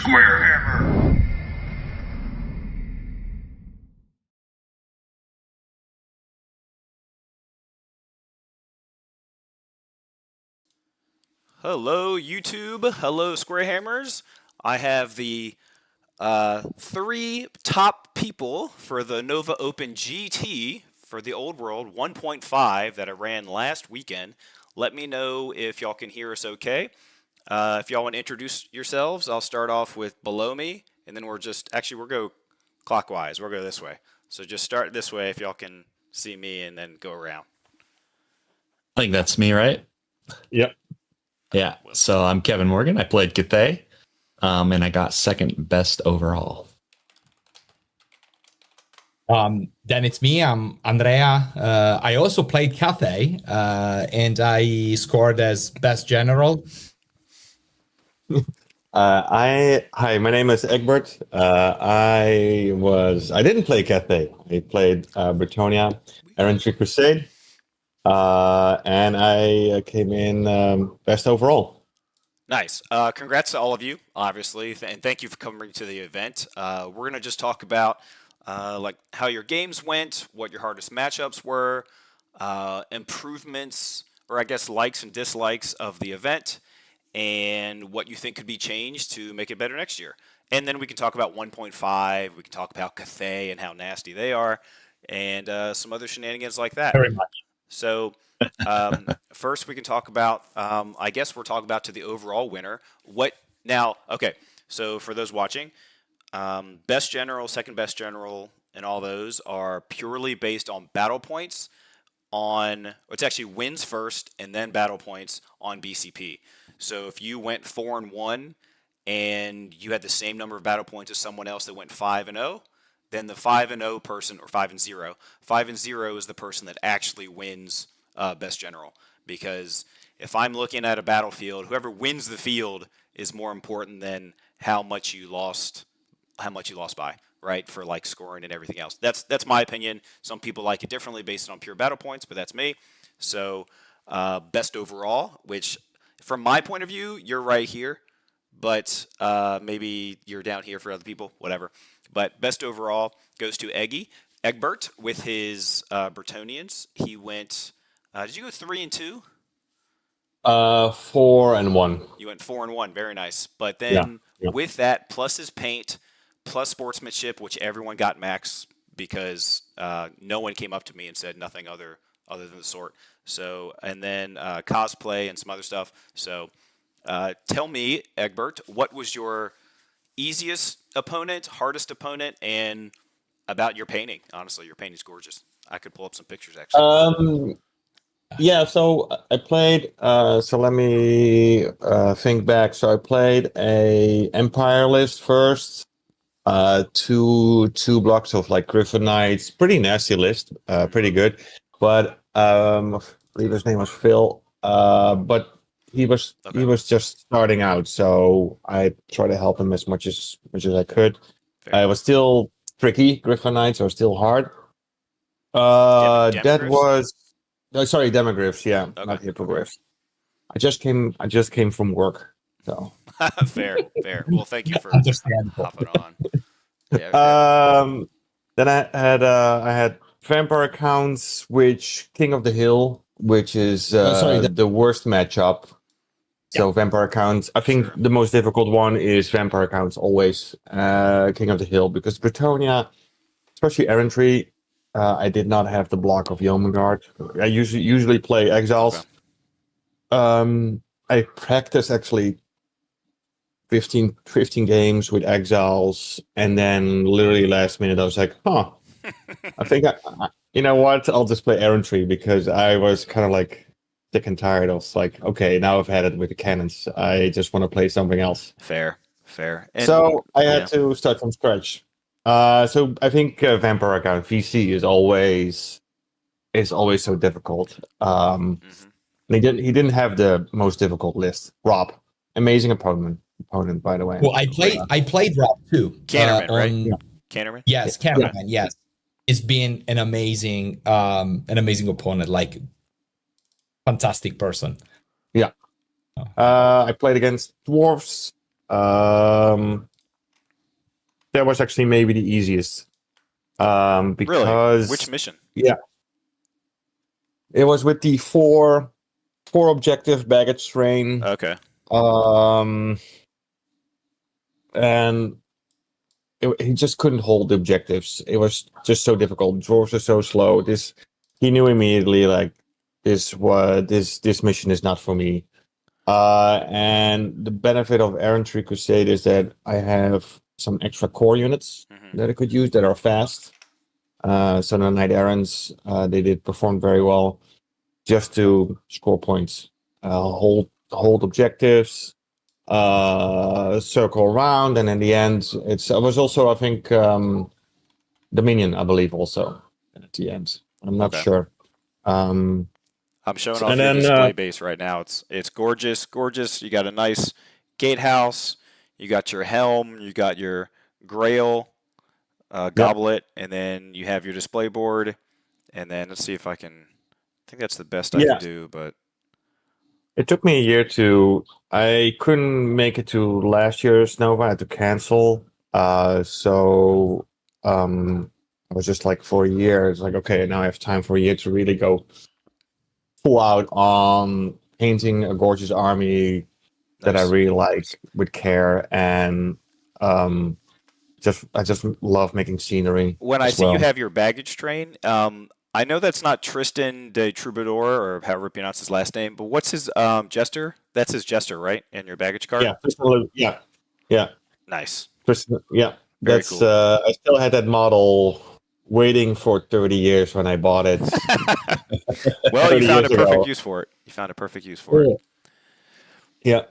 SquareHammer. Hello, YouTube. Hello, SquareHammers. I have the three top people for the Nova Open GT for the Old World 1.5 that I ran last weekend. Let me know if y'all can hear us okay. If y'all want to introduce yourselves, I'll start off with below me, and then we'll go clockwise. We'll go this way. So just start this way if y'all can see me, and then go around. I think that's me, right? Yep. Yeah. So I'm Kevin Morgan. I played Cathay, and I got second best overall. Then it's me. I'm Andrea. I also played Cathay, and I scored as best general. Hi, my name is Egbert. I didn't play Cathay. I played Bretonia, Errantry Crusade, and I came in best overall. Nice. Congrats to all of you, obviously, and thank you for coming to the event. We're going to just talk about like how your games went, what your hardest matchups were, improvements, or I guess likes and dislikes of the event, and what you think could be changed to make it better next year. And then we can talk about 1.5. We can talk about Cathay and how nasty they are, and some other shenanigans like that. Very much. So first, we can talk about. I guess we're talking about to the overall winner. What now? Okay, so for those watching, best general, second best general, and all those are purely based on battle points. It's actually wins first and then battle points on BCP. So if you went 4-1 and you had the same number of battle points as someone else that went 5-0. Then the 5-0 person, or 5-0, 5-0 is the person that actually wins best general. Because if I'm looking at a battlefield, whoever wins the field is more important than how much you lost by, right? For like scoring and everything else. That's my opinion. Some people like it differently based on pure battle points, but that's me. So best overall, which from my point of view, you're right here, but maybe you're down here for other people, whatever. But best overall goes to Egbert with his Bretonians. He went. Did you go 3-2? 4-1. You went 4-1. Very nice. But then with that, plus his paint, plus sportsmanship, which everyone got max because no one came up to me and said nothing other than the sort. So and then cosplay and some other stuff. So tell me, Egbert, what was your easiest opponent, hardest opponent, and about your painting? Honestly, your painting's gorgeous. I could pull up some pictures actually. Yeah, so I played. So let me think back. So I played a Empire list first. Two blocks of like Griffin Knights. Pretty nasty list. Pretty good. But I believe his name was Phil. But he was just starting out, so I tried to help him as much as I could. It was still tricky. Griffin Knights are still hard. That was sorry, Demogryphs. Yeah, not Hippogriffs. I just came from work, so fair. Well, thank you for hopping on. Yeah, then I had Vampire Accounts, which King of the Hill, which is the worst matchup. So Vampire Accounts, I think the most difficult one is Vampire Accounts always, King of the Hill, because Bretonia, especially Errantry, I did not have the block of Yeoman Guard. I usually play Exiles. I practiced actually 15 games with Exiles, and then literally last minute I was like, I think you know what? I'll just play Errantry, because I was kind of like sick and tired of like, okay, now I've had it with the cannons. I just want to play something else. Fair. And, so I had to start from scratch. So I think Vampire Account VC is always so difficult. He didn't have the most difficult list. Rob, amazing opponent, by the way. Well, I played Rob too. Cannerman, right? Yeah. Cannerman? Yes, Cannerman. Yeah. Yes, it's been an amazing opponent. Like, fantastic person. Yeah. I played against dwarves. That was actually maybe the easiest. Really? Because Which mission? yeah, it was with the four objective baggage train. Okay. And he just couldn't hold the objectives. It was just so difficult. Dwarves are so slow. He knew immediately like this mission is not for me. And the benefit of Errantry Crusade is that I have some extra core units that I could use that are fast. So the Knight Errants, they did perform very well just to score points, hold objectives, circle around, and in the end, it was also I think Dominion, I believe, also at the end. I'm not sure. I'm showing off your display base right now. It's gorgeous, gorgeous. You got a nice gatehouse. You got your helm. You got your grail goblet, and then you have your display board. And then let's see if I can. I think that's the best I can do, but it took me a year to. I couldn't make it to last year's Nova. I had to cancel. So I was just like for a year. It's like okay, now I have time for a year to really go full out on painting a gorgeous army that I really like with care, and I just love making scenery. When I see you have your baggage train, I know that's not Tristan de Troubadour, or however you pronounce his last name, but what's his Jester? That's his Jester, right? In your baggage card? Yeah. Nice. Tristan, yeah. Very cool. I still had that model waiting for 30 years when I bought it. Well, you found a perfect use for it. Yeah.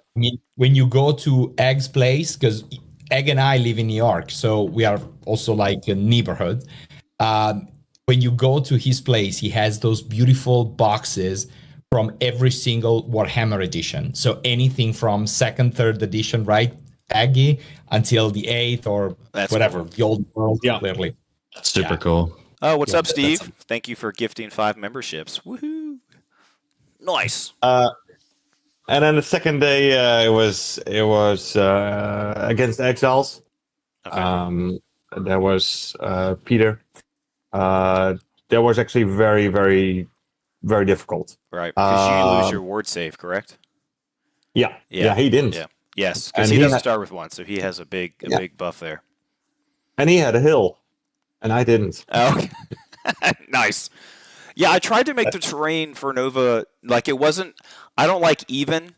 When you go to Egg's place, because Egg and I live in New York, so we are also like a neighborhood. When you go to his place, he has those beautiful boxes from every single Warhammer edition. So anything from 2nd, 3rd edition, right, Aggie, until the 8th or whatever, the old world, clearly. That's super cool. Oh, what's up, Steve? Thank you for gifting 5 memberships. Woohoo! Nice. And then the second day, it was against Exiles. Okay. There was Peter. That was actually very, very, very difficult. Right, because you lose your ward save, correct? Yeah, he didn't. Yeah. Yes, because he doesn't start with 1, so he has a big buff there. And he had a hill, and I didn't. Oh, nice. Yeah, I tried to make the terrain for Nova like it wasn't. I don't like even.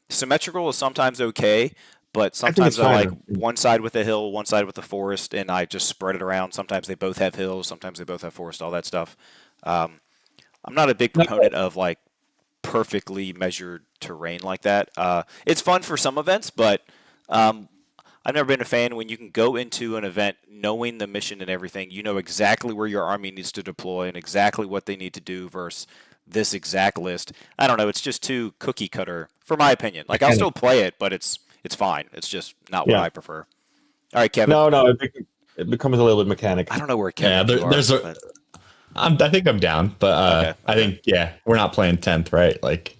Symmetrical is sometimes okay, but sometimes I like one side with a hill, one side with a forest, and I just spread it around. Sometimes they both have hills, sometimes they both have forest, all that stuff. I'm not a big proponent of like perfectly measured terrain like that. It's fun for some events, but I've never been a fan when you can go into an event knowing the mission and everything. You know exactly where your army needs to deploy and exactly what they need to do versus this exact list. I don't know. It's just too cookie cutter, for my opinion. Like I'll still play it, but it's fine. It's just not what I prefer. All right, Kevin. No, it becomes a little bit mechanic. I don't know where Kevin. I think I'm down, but okay. I think we're not playing 10th, right? Like,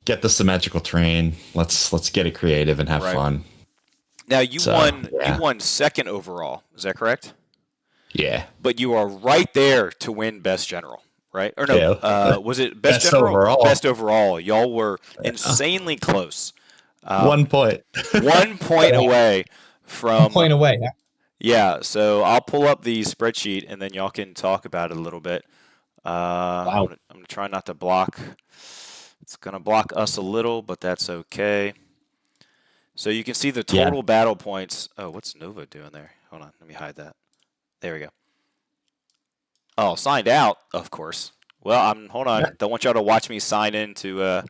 get the symmetrical terrain. Let's get it creative and have fun. Now you won second overall. Is that correct? Yeah. But you are right there to win best general, right? Or no? Was it best general? Overall. Best overall. Y'all were insanely close. 1 point. 1 point away from 1 point away. Yeah. So I'll pull up the spreadsheet and then y'all can talk about it a little bit. I'm gonna try not to block. It's gonna block us a little, but that's okay. So you can see the total battle points. Oh, what's Nova doing there? Hold on, let me hide that. There we go. Oh, signed out, of course. Well, hold on. Don't want y'all to watch me sign into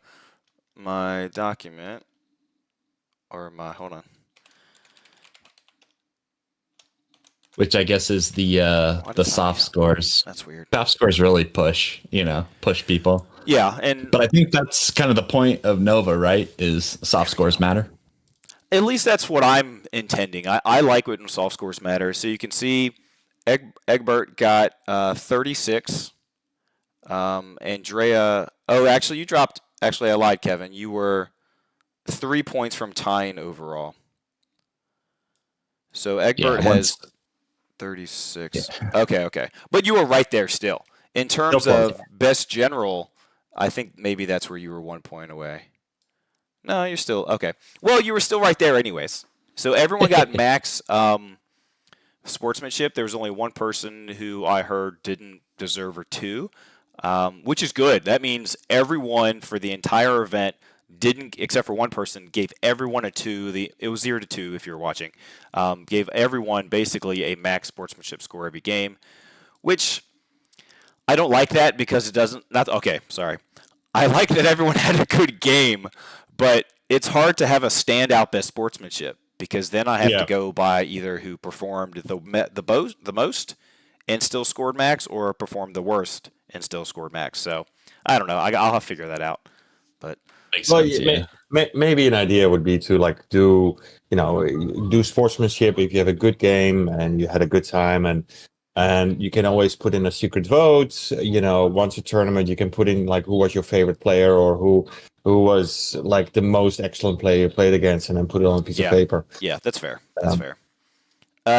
my document or hold on. Which I guess is the soft scores. That's weird. Soft scores really push people. Yeah, but I think that's kind of the point of Nova, right? Is soft scores matter. At least that's what I'm intending. I like when soft scores matter. So you can see Egbert got 36. Andrea. Oh, actually, you dropped. Actually, I lied, Kevin. You were 3 points from tying overall. So Egbert has 36. Yeah. Okay. But you were right there still. In terms of best general, I think maybe that's where you were 1 point away. No, you're still okay. Well, you were still right there anyways. So everyone got max sportsmanship. There was only one person who I heard didn't deserve a 2, which is good. That means everyone for the entire event didn't, except for one person, gave everyone a 2. It was 0 to 2 if you're watching. Gave everyone basically a max sportsmanship score every game, which I don't like that because it doesn't. Okay, sorry. I like that everyone had a good game, but it's hard to have a standout best sportsmanship because then I have to go by either who performed the most and still scored max, or performed the worst and still scored max. So I don't know. I'll have to figure that out. But maybe an idea would be to like do sportsmanship if you have a good game and you had a good time, and you can always put in a secret vote. Once a tournament, you can put in like who was your favorite player or who was like the most excellent player you played against, and then put it on a piece of paper. Yeah, that's fair. That's fair.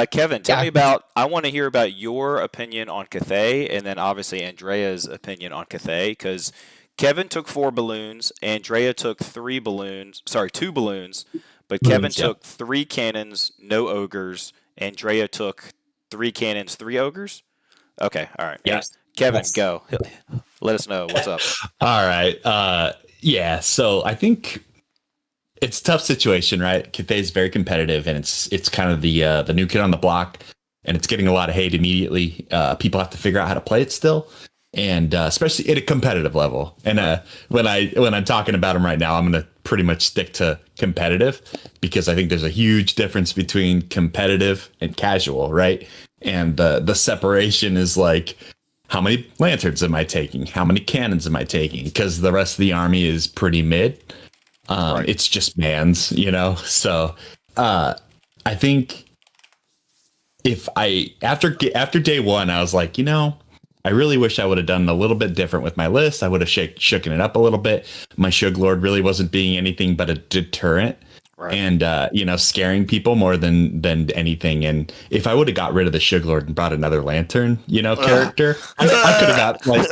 Kevin, tell me I want to hear about your opinion on Cathay, and then obviously Andrea's opinion on Cathay, because Kevin took 4 balloons, Andrea took 2 balloons, but Kevin took 3 cannons, no ogres. Andrea took 3 cannons, 3 ogres. Okay, all right. Yes. Kevin, go. Let us know what's up. All right. So I think it's a tough situation, right? Cathay is very competitive, and it's kind of the new kid on the block, and it's getting a lot of hate immediately. People have to figure out how to play it still, and especially at a competitive level. And when I'm talking about them right now, I'm going to pretty much stick to competitive, because I think there's a huge difference between competitive and casual, right? And the separation is like, how many lanterns am I taking? How many cannons am I taking? Because the rest of the army is pretty mid. It's just mans, So I think after day one, I was like, I really wish I would have done a little bit different with my list. I would have shooken it up a little bit. My Shug Lord really wasn't being anything but a deterrent. Right. And, scaring people more than anything. And if I would have got rid of the Shug Lord and brought another lantern, character, I could have got like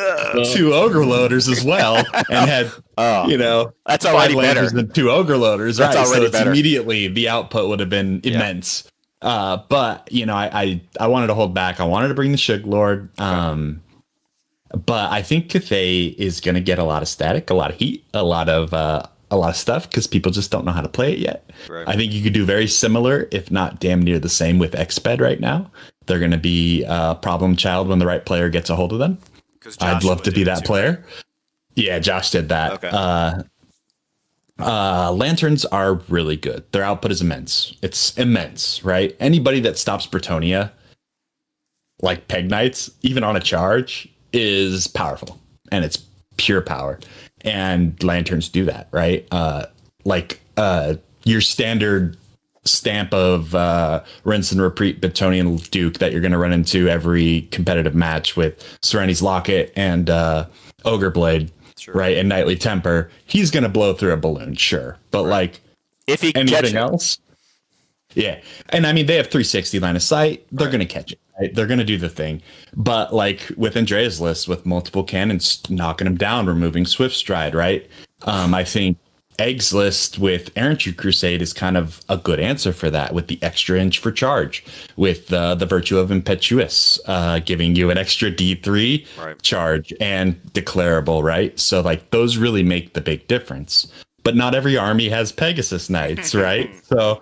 2 ogre loaders as well, and had, that's 5 already lanterns better. And 2 ogre loaders. That's right. already better. Immediately the output would have been immense. But, I wanted to hold back. I wanted to bring the Shug Lord. But I think Cathay is going to get a lot of static, a lot of heat, a lot of stuff, because people just don't know how to play it yet. Right. I think you could do very similar, if not damn near the same, with Exped right now. They're going to be a problem child when the right player gets a hold of them. I'd love to be that player. Yeah, Josh did that. Okay. Lanterns are really good. Their output is immense. It's immense, right? Anybody that stops Bretonia, like Peg Knights, even on a charge, is powerful, and it's pure power. And lanterns do that, right? Your standard stamp of rinse and repeat Bretonian Duke that you're going to run into every competitive match with Serenity's Locket and Ogre Blade, right? And Knightly Temper. He's going to blow through a balloon, sure. But if he can anything else, yeah. And I mean, they have 360 line of sight. They're going to catch it. Right? They're going to do the thing. But with Andrea's list, with multiple cannons knocking them down, removing Swift Stride, right? I think Egg's list with Errantry Crusade is kind of a good answer for that, with the extra inch for charge, with the Virtue of Impetuous, giving you an extra D3 charge and declarable, right? So those really make the big difference. But not every army has Pegasus Knights, right? So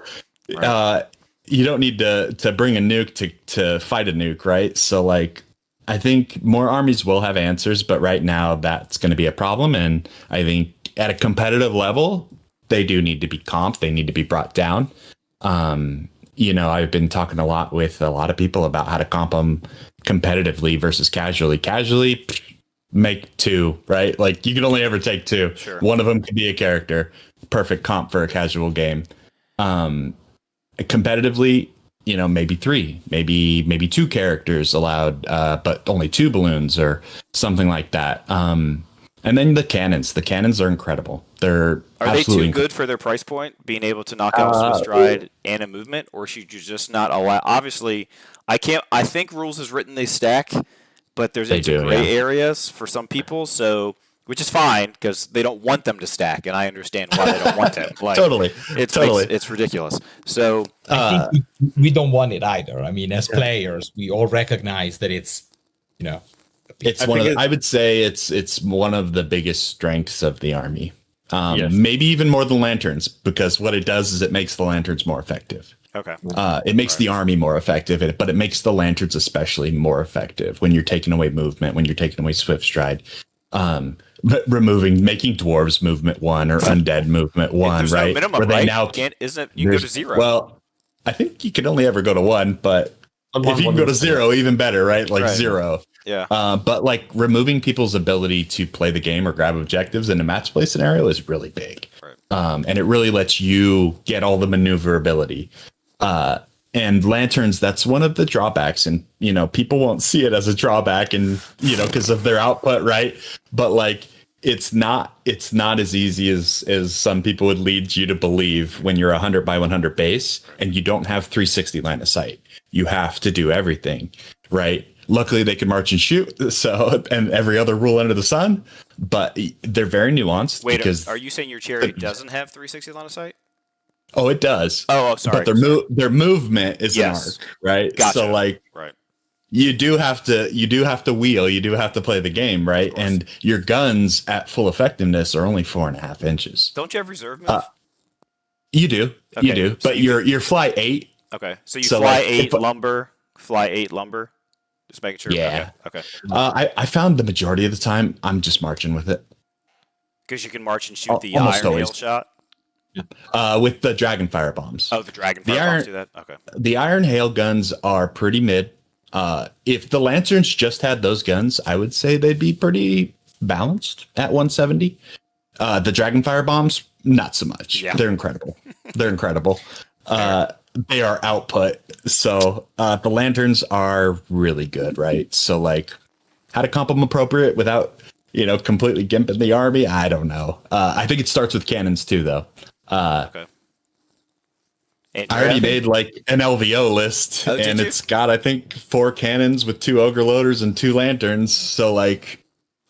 you don't need to bring a nuke to fight a nuke, right? So I think more armies will have answers, but right now that's going to be a problem. And I think at a competitive level, they do need to be comped. They need to be brought down. I've been talking a lot with a lot of people about how to comp them competitively versus casually. Casually, make 2, right? You can only ever take 2. Sure. One of them could be a character. Perfect comp for a casual game. Competitively, maybe 3, maybe 2 characters allowed, but only 2 balloons or something like that. And then the cannons. The cannons are incredible. They're Are they absolutely too good for their price point, being able to knock out Swift stride and a movement, or should you just not allow? Obviously, I can't. I think rules is written they stack, but there's They into do, gray yeah. areas for some people. So, which is fine because they don't want them to stack, and I understand why they don't want them. Like, Totally. it's ridiculous. So, I think we don't want it either. I mean, as players, we all recognize that it's, you know, It's one of I would say it's one of the biggest strengths of the army. Yes. Maybe even more than lanterns, because what it does is it makes the lanterns more effective. okay, It makes the army more effective, but it makes the lanterns especially more effective when you're taking away movement, when you're taking away swift stride, but making dwarves movement 1 or undead movement 1, there's right? no minimum, Where they right? now Isn't it? You can go to 0. Well, I think you can only ever go to 1, but if you can go to 0, even better, right? Like Right. 0. Yeah. But like removing people's ability to play the game or grab objectives in a match play scenario is really big. Right. And it really lets you get all the maneuverability. And lanterns, that's one of the drawbacks. And, people won't see it as a drawback and, because of their output, right? But like, it's not as easy as some people would lead you to believe when you're 100 by 100 base and you don't have 360 line of sight. You have to do everything, right? Luckily, they can march and shoot, and every other rule under the sun, but they're very nuanced. Wait, because are you saying your chariot doesn't have 360 line of sight? Oh, it does. Oh, sorry. But their movement is Yes. an arc, right? Gotcha. So like, Right. you do have to wheel, you do have to play the game, right? And your guns at full effectiveness are only 4.5 inches. Don't you have reserve move? You do, Okay, you do, so but you you're fly 8. Okay, so you So, fly like, 8 if- lumber, fly 8 lumber. Just making sure. Yeah. Okay. I found the majority of the time I'm just marching with it. Because you can march and shoot the Almost iron always. hail shot. With the dragon fire bombs. Oh, the dragon The fire bombs iron- do that. Okay. The iron hail guns are pretty mid. If the lanterns just had those guns, I would say they'd be pretty balanced at 170. The dragon fire bombs, not so much. Yeah. They're incredible. They're incredible. They are output. So the lanterns are really good, right? So like how to comp them appropriate without, completely gimping the army. I don't know. I think it starts with cannons too, though. Okay. And I already made like an LVO list, Oh, did and you? it's got I think 4 cannons with 2 ogre loaders and 2 lanterns. So like,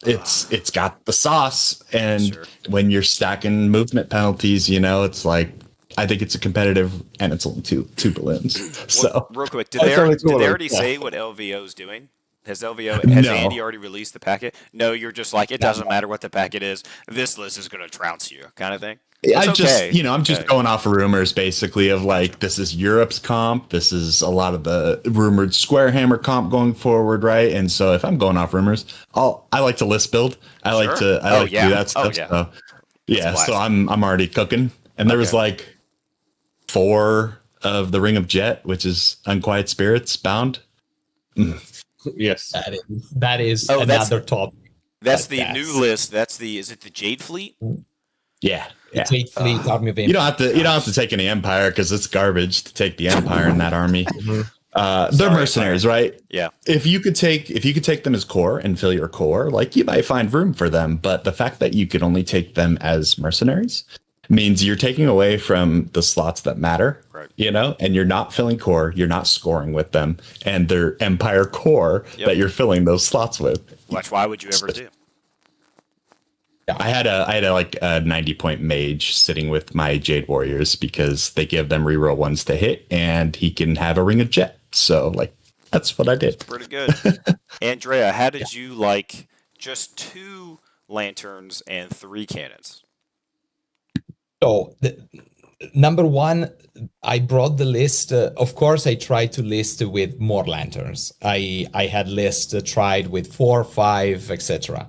it's got the sauce. And Sure. when you're stacking movement penalties, it's like I think it's a competitive, and it's only two balloons. So Real quick, did That's they, only did they cool. already Yeah. say what LVO is doing? Has No. Andy already released the packet? No, you're just like, it doesn't matter what the packet is. This list is going to trounce you, kind of thing. I That's just, okay. I'm just Okay. going off of rumors basically of like, this is Europe's comp. This is a lot of the rumored SquareHammer comp going forward. Right. And so if I'm going off rumors, I like to list build. I like Sure. to Yeah. do that stuff. Oh, yeah. So, yeah. blast. So I'm already cooking. And there was Okay. like 4 of the Ring of Jet, which is Unquiet Spirits bound. Yes. That is Oh, that's- another topic. That's Like the new list. Is it the Jade Fleet? Yeah. Yeah. Jade Fleet, Army of You don't have to take any Empire because it's garbage to take the Empire in that army. They're Sorry, mercenaries, right? Yeah. If you could take them as core and fill your core, like you might find room for them. But the fact that you could only take them as mercenaries means you're taking away from the slots that matter, Right. and you're not filling core, you're not scoring with them, and they're Empire core Yep. that you're filling those slots with. Why would you ever do? I had a 90-point mage sitting with my Jade Warriors because they give them reroll ones to hit, and he can have a Ring of Jet. So like that's what I did. Pretty good. Andrea, how did you like just 2 lanterns and 3 cannons? So, number one, I brought the list. Of course, I tried to list with more lanterns. I had list tried with 4, 5, etc.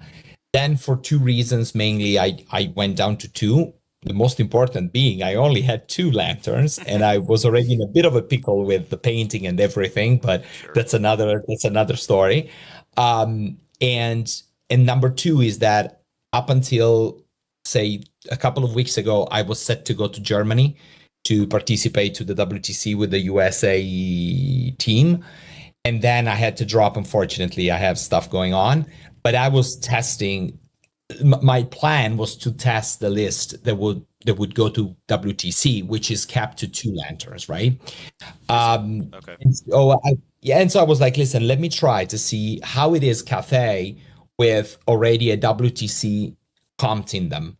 Then, for 2 reasons, mainly, I went down to 2. The most important being I only had 2 lanterns, and I was already in a bit of a pickle with the painting and everything. But that's another story. And number 2 is that up until say a couple of weeks ago, I was set to go to Germany to participate to the WTC with the USA team. And then I had to drop, unfortunately. I have stuff going on. But I was testing my plan was to test the list that would go to WTC, which is capped to 2 lanterns, right? Okay. And so I was like, listen, let me try to see how it is Cathay with already a WTC comped in them.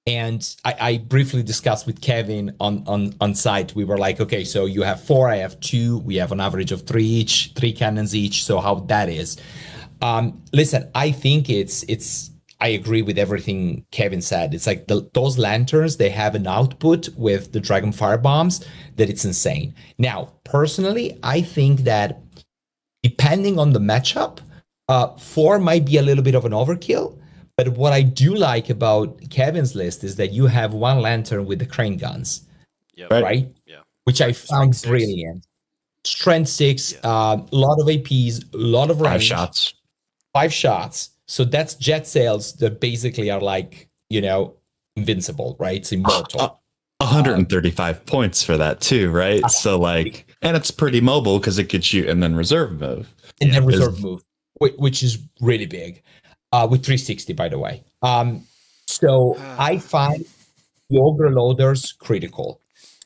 And I briefly discussed with Kevin on site. We were like, okay, so you have 4, I have 2. We have an average of 3 each, 3 cannons each. So how that is. Listen, I think I agree with everything Kevin said. It's like those lanterns, they have an output with the Dragon Fire bombs that it's insane. Now, personally, I think that depending on the matchup, 4 might be a little bit of an overkill. But what I do like about Kevin's list is that you have 1 lantern with the crane guns, Yep. right? Yeah. Which I found Strength 6. brilliant. Strength 6, a lot of APs, a lot of range. 5 shots. 5 shots. So that's jet sails that basically are like, invincible, right? It's immortal. 135 points for that too, right? So like, and it's pretty mobile because it could shoot and then reserve move. And then reserve move, which is really big, with 360, by the way. So I find the Ogre Loaders critical.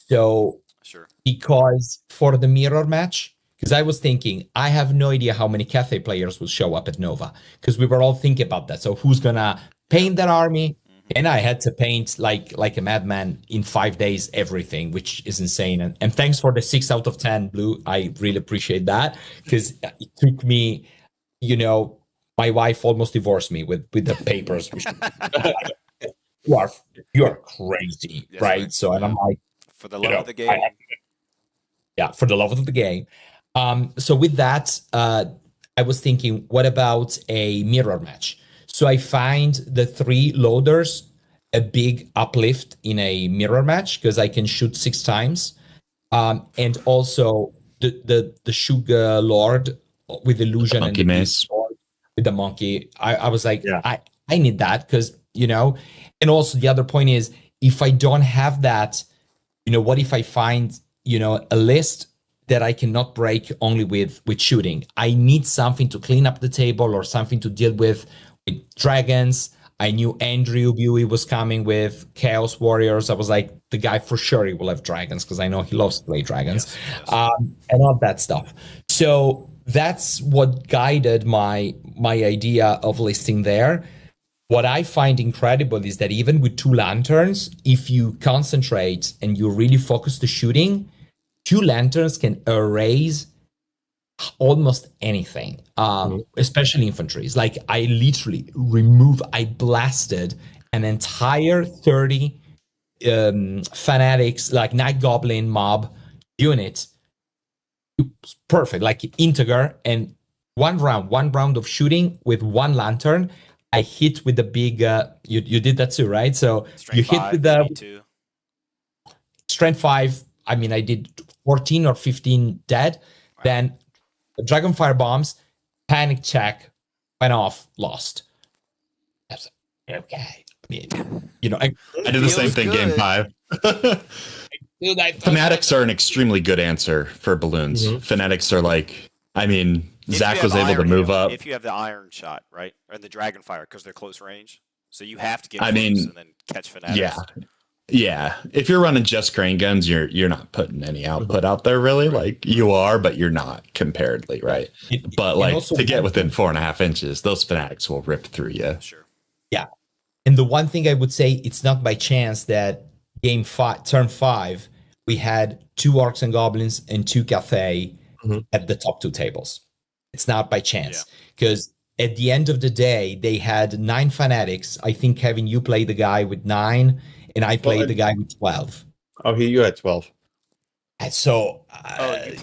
So Sure. because for the mirror match, because I was thinking, I have no idea how many Cathay players will show up at Nova, because we were all thinking about that. So who's gonna paint that army? And I had to paint like a madman in 5 days, everything, which is insane. And thanks for the 6 out of 10, Blue. I really appreciate that, because it took me, my wife almost divorced me with the papers. You're crazy, Yes, right? right. So, and I'm like, For the love of the game. for the love of the game. So with that, I was thinking, what about a mirror match? So I find the 3 loaders a big uplift in a mirror match because I can shoot 6 times. And also the Sugar Lord with illusion Monkey and the mace. sword with the monkey. I was like, Yeah. I need that because, and also the other point is, if I don't have that, what if I find, a list that I cannot break only with shooting? I need something to clean up the table or something to deal with dragons. I knew Andrew Buey was coming with Chaos Warriors. I was like, the guy for sure he will have dragons because I know he loves to play dragons. Yes. And all that stuff. So that's what guided my idea of listing there. What I find incredible is that even with 2 lanterns, if you concentrate and you really focus the shooting, 2 lanterns can erase almost anything, especially infantries. Like I literally I blasted an entire 30 fanatics, like Night Goblin mob unit. Perfect, like integer, and one round of shooting with 1 lantern. I hit with the big, you did that too, right? So Strength you hit 5, with the maybe 2. strength 5. I mean, I did 14 or 15 dead. Wow. Then Dragonfire bombs, panic check, went off, lost. That's okay. I mean, I did the same Feels thing good. game 5. Fanatics are an extremely good answer for balloons. Fanatics are like, I mean, If Zach you was have able to iron, move up. If you have the iron shot, right? Or the dragon fire, because they're close range. So you have to get I close mean, and then catch fanatics. Yeah. If you're running just crane guns, you're not putting any output out there really. Like you are, but you're not comparatively, right? But like also to get within 4.5 inches, those fanatics will rip through you. Sure. Yeah. And the one thing I would say, it's not by chance that turn 5, we had 2 orcs and goblins and 2 Cathay at the top 2 tables. It's not by chance, because at the end of the day, they had 9 fanatics. I think, Kevin, you played the guy with 9, and I played the guy with 12. Oh, you had 12. And so,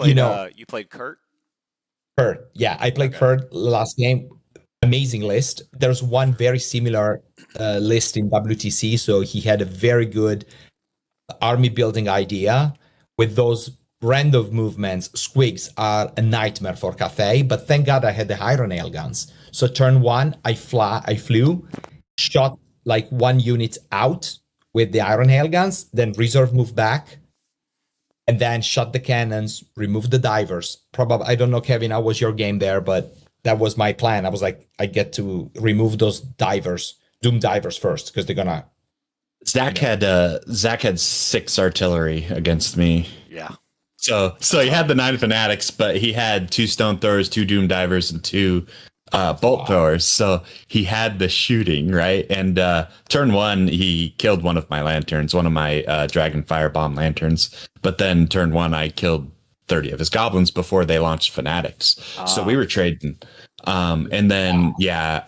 You played Kurt? Kurt. Yeah, I played Kurt last game. Amazing list. There's one very similar list in WTC. So he had a very good army building idea with those random movements. Squigs are a nightmare for Cathay, but thank God I had the iron nail guns. So turn 1, I flew, shot like 1 unit out with the iron hail guns, then reserve move back, and then shut the cannons, remove the divers. Probably, I don't know, Kevin, how was your game there, but that was my plan. I was like, I get to remove those divers Doom Divers first because they're gonna. Zach had 6 artillery against me. Yeah. So he had the 9 fanatics, but he had 2 stone throwers, 2 doom divers, and 2 bolt throwers. So he had the shooting, right? And turn 1, he killed one of my lanterns, one of my dragon firebomb lanterns. But then turn 1, I killed 30 of his goblins before they launched fanatics. So we were trading. And then,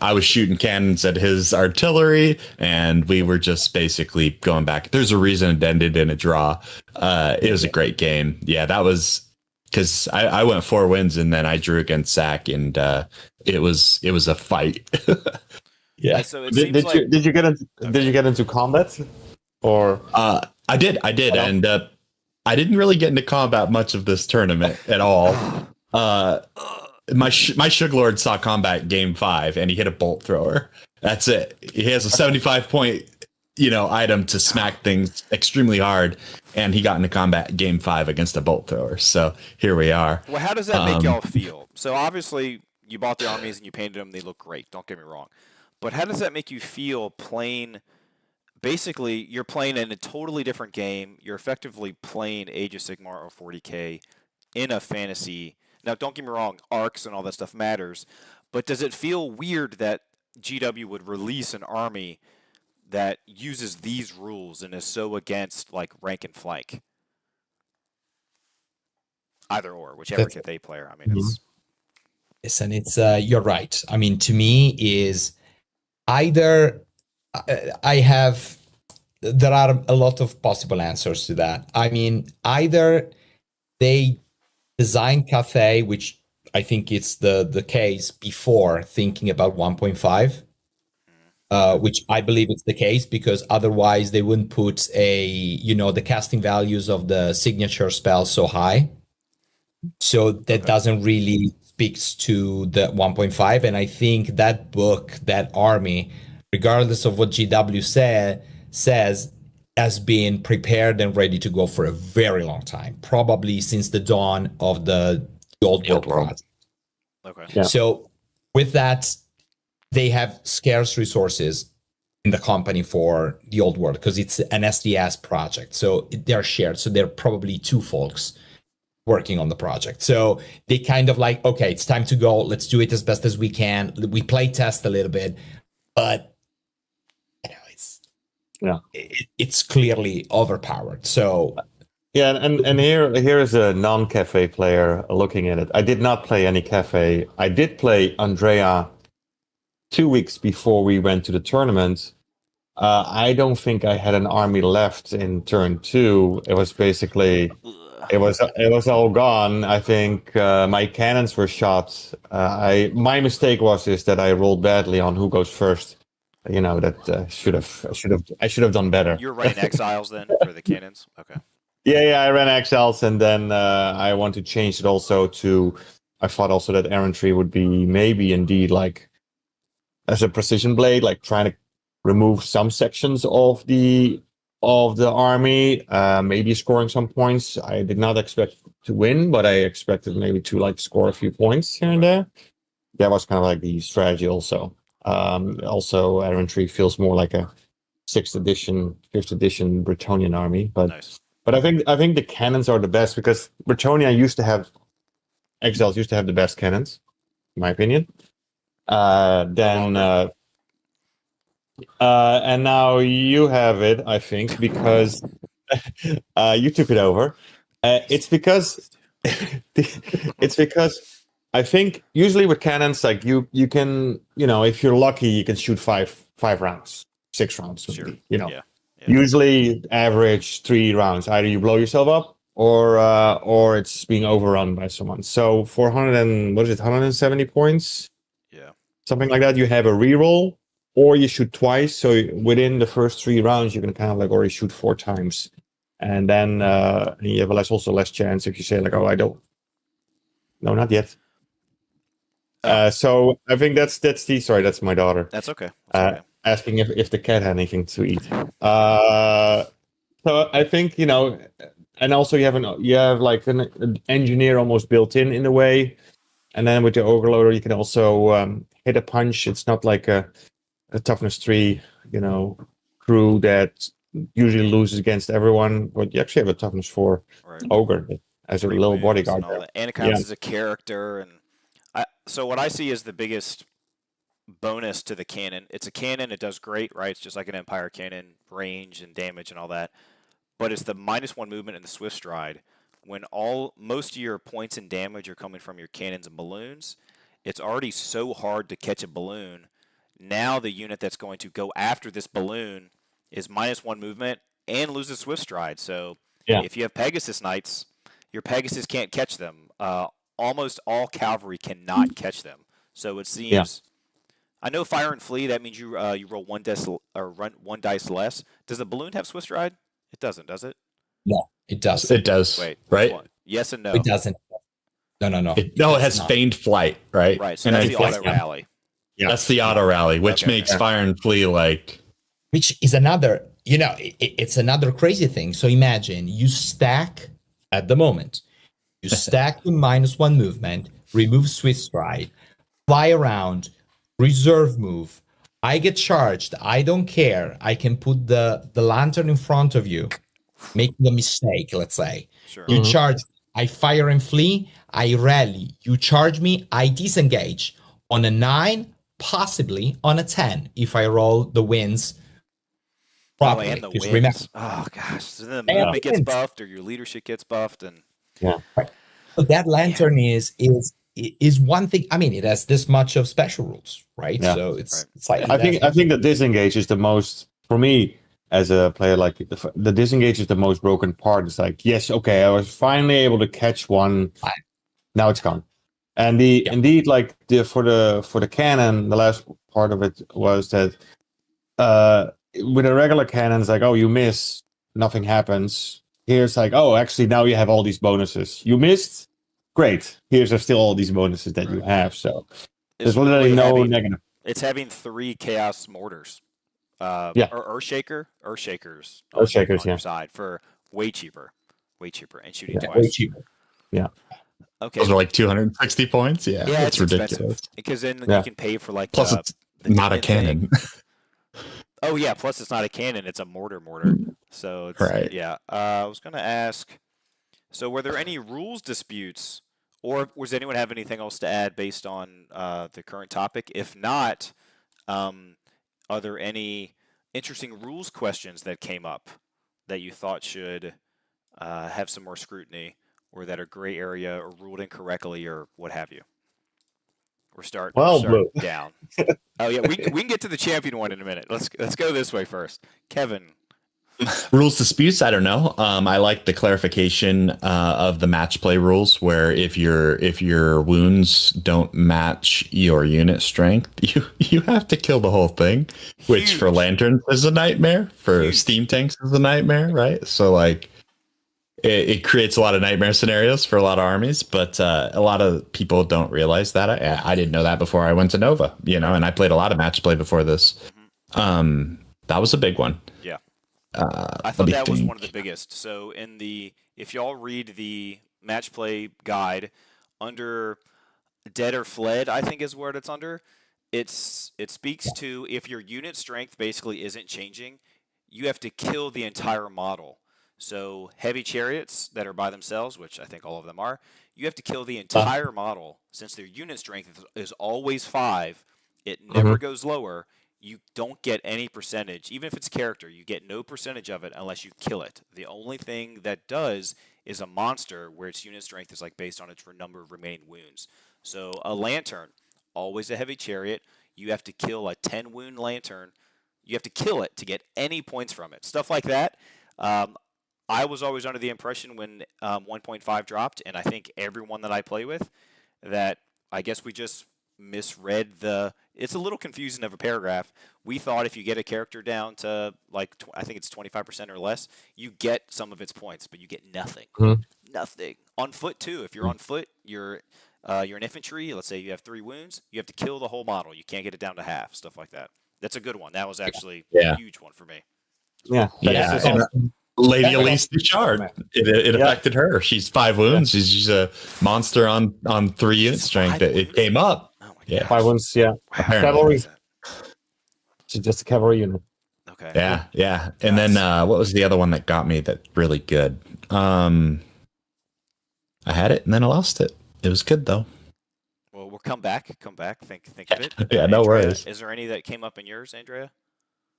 I was shooting cannons at his artillery, and we were just basically going back. There's a reason it ended in a draw. It was a great game. Yeah, that was because I went 4 wins, and then I drew against Zach, and it was a fight. Yeah. So it did you get into combat, or I did, and I didn't really get into combat much of this tournament at all. My Sugarlord saw combat game 5, and he hit a bolt thrower. That's it. He has a 75-point, item to smack things extremely hard, and he got into combat game 5 against a bolt thrower. So here we are. Well, how does that make y'all feel? So obviously, you bought the armies and you painted them; they look great. Don't get me wrong, but how does that make you feel playing? Basically, you're playing in a totally different game. You're effectively playing Age of Sigmar or 40K in a fantasy. Now, don't get me wrong, arcs and all that stuff matters, but does it feel weird that GW would release an army that uses these rules and is so against like rank and flank? Either or, whichever kit they player. I mean, it's. Yes, and it's you're right. I mean, to me, is either there are a lot of possible answers to that. I mean, either they design Cathay, which I think it's the case, before thinking about 1.5, which I believe it's the case, because otherwise they wouldn't put the casting values of the signature spell so high. So that doesn't really speaks to the 1.5. And I think that book, that army, regardless of what GW says, has been prepared and ready to go for a very long time, probably since the dawn of the old world project. Okay. Yeah. So with that, they have scarce resources in the company for the old world because it's an SDS project. So they're shared. So they're probably 2 folks working on the project. So they kind of like, okay, it's time to go. Let's do it as best as we can. We play test a little bit, but it's clearly overpowered. So and here is a non-cafe player looking at it. I did not play any cafe. I did play Andrea 2 weeks before we went to the tournament. I don't think I had an army left in turn 2. It was basically it was all gone. I think my cannons were shot. My mistake was that I rolled badly on who goes first. That I should have done better. You're running exiles then for the cannons? Okay. Yeah, I ran exiles, and then I want to change it also to. I thought also that errantry would be maybe indeed like as a precision blade, like trying to remove some sections of the army, maybe scoring some points. I did not expect to win, but I expected maybe to score a few points here and there. That was kind of like the strategy also. Also, errantry feels more like a 6th edition, 5th edition Bretonnian army, but nice. But I think the cannons are the best because Bretonnia exiles used to have the best cannons, in my opinion. And now you have it, I think, because you took it over. It's because I think usually with cannons, like you can, if you're lucky, you can shoot five rounds, 6 rounds. Sure. Yeah. Usually average 3 rounds. Either you blow yourself up or it's being overrun by someone. So for 170 points? Yeah. Something like that, you have a reroll, or you shoot twice. So within the first 3 rounds, you can kind of already shoot 4 times. And then you have also less chance if you say I don't. No, not yet. So I think that's my daughter. That's okay. Asking if the cat had anything to eat. So I think and also you have an engineer almost built in a way, and then with the overloader you can also hit a punch. It's not like a toughness 3, crew that usually loses against everyone, but you actually have a toughness 4 Right. ogre as a 3 little wounds bodyguard and all there. that. And it counts as a character. And so what I see is the biggest bonus to the cannon. It's a cannon. It does great, right? It's just like an Empire cannon, range and damage and all that. But it's the -1 movement and the swift stride. When most of your points and damage are coming from your cannons and balloons, it's already so hard to catch a balloon. Now the unit that's going to go after this balloon is -1 movement and loses swift stride. So if you have Pegasus Knights, your Pegasus can't catch them. Almost all cavalry cannot catch them. So it seems. I know Fire and Flee. That means you roll one dice less. Does the balloon have swift stride? It doesn't, does it? No, it does. It does. Wait, right? Yes and no. It doesn't. No. It has not. feigned flight, right? Right. So And that's I the think- auto rally. Yeah. That's the auto rally, which Okay. makes Fire and Flee like Which is another, it's another crazy thing. So imagine you stack at the moment, you stack the -1 movement, remove swift stride, fly around, reserve move. I get charged. I don't care. I can put the lantern in front of you, making a mistake, let's say. Sure. You charge, I fire and flee, I rally. You charge me, I disengage. On a 9, possibly on a 10, if I roll the wins properly. And the Because wins. remember, Oh gosh. So then And the movement the gets wins. buffed or your leadership gets buffed and so that lantern is one thing. I mean, it has this much of special rules, right? Yeah. So it's Right. it's like I think the disengage is the most, for me as a player, like the disengage is the most broken part. It's like, yes, okay, I was finally able to catch one. Now it's gone. And indeed, like for the cannon, the last part of it was that with a regular cannon, it's like, oh, you miss, nothing happens. Here's like, oh, actually now you have all these bonuses. You missed, great. Here's still all these bonuses that you have. So there's literally no negative. It's having 3 chaos mortars. Or Earthshakers on your side for way cheaper, and shooting twice. way cheaper. Okay. those are like 260 points. Yeah, Yeah, it's it's ridiculous. expensive because then you can pay for like Plus, it's not a cannon. Oh yeah, plus it's not a cannon; it's a mortar. So it's, Right. Yeah. I was gonna ask. So were there any rules disputes, or was anyone have anything else to add based on the current topic? If not, are there any interesting rules questions that came up that you thought should have some more scrutiny, or that are gray area, or ruled incorrectly, or what have you? We're starting down. Oh yeah, we can get to the champion one in a minute. Let's go this way first. Kevin. Rules disputes, I don't know. I like the clarification of the match play rules, where if your wounds don't match your unit strength, you have to kill the whole thing, which Huge. for lanterns is a nightmare, for Huge. steam tanks is a nightmare, right? So like it creates a lot of nightmare scenarios for a lot of armies, but a lot of people don't realize that. I didn't know that before I went to Nova, and I played a lot of match play before this. That was a big one. Yeah. I thought that was one of the biggest. So if y'all read the match play guide under Dead or Fled, I think is what it's under. It speaks to if your unit strength basically isn't changing, you have to kill the entire model. So heavy chariots that are by themselves, which I think all of them are, you have to kill the entire model. Since their unit strength is always 5, it never goes lower. You don't get any percentage. Even if it's character, you get no percentage of it unless you kill it. The only thing that does is a monster where its unit strength is like based on its number of remaining wounds. So a lantern, always a heavy chariot. You have to kill a 10 wound lantern. You have to kill it to get any points from it. Stuff like that. I was always under the impression when 1.5 dropped, and I think everyone that I play with, that I guess we just misread it's a little confusing of a paragraph. We thought if you get a character down to like I think it's 25% or less, you get some of its points, but you get nothing. Nothing. On foot too. If you're on foot, you're an infantry. Let's say you have 3 wounds, you have to kill the whole model. You can't get it down to half. Stuff like that. That's a good one. That was actually a huge one for me. Yeah. Lady Elise Duchard. It affected her. She's 5 wounds. She's a monster on 3 unit strength. It came up. Oh my gosh. 5 wounds, yeah. Apparently. Cavalry. It's just a cavalry unit. Okay. Yeah. And then what was the other one that got me that really good? I had it and then I lost it. It was good though. Well, we'll come back. Think of it. Yeah, no Andrea, worries. Is there any that came up in yours, Andrea?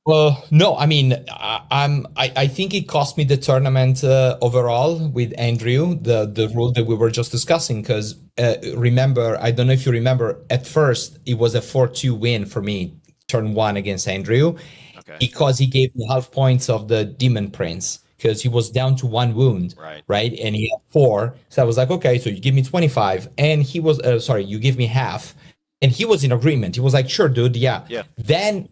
Well, no, I mean, I think it cost me the tournament overall with Andrew, the rule that we were just discussing. Because remember, I don't know if you remember, at first it was a 4-2 win for me, turn one against Andrew, Okay. because he gave me half points of the Demon Prince because he was down to one wound, right? And he had 4, so I was like, okay, so you give me 25, and he was sorry, you give me half, and he was in agreement. He was like, sure, dude, yeah. Then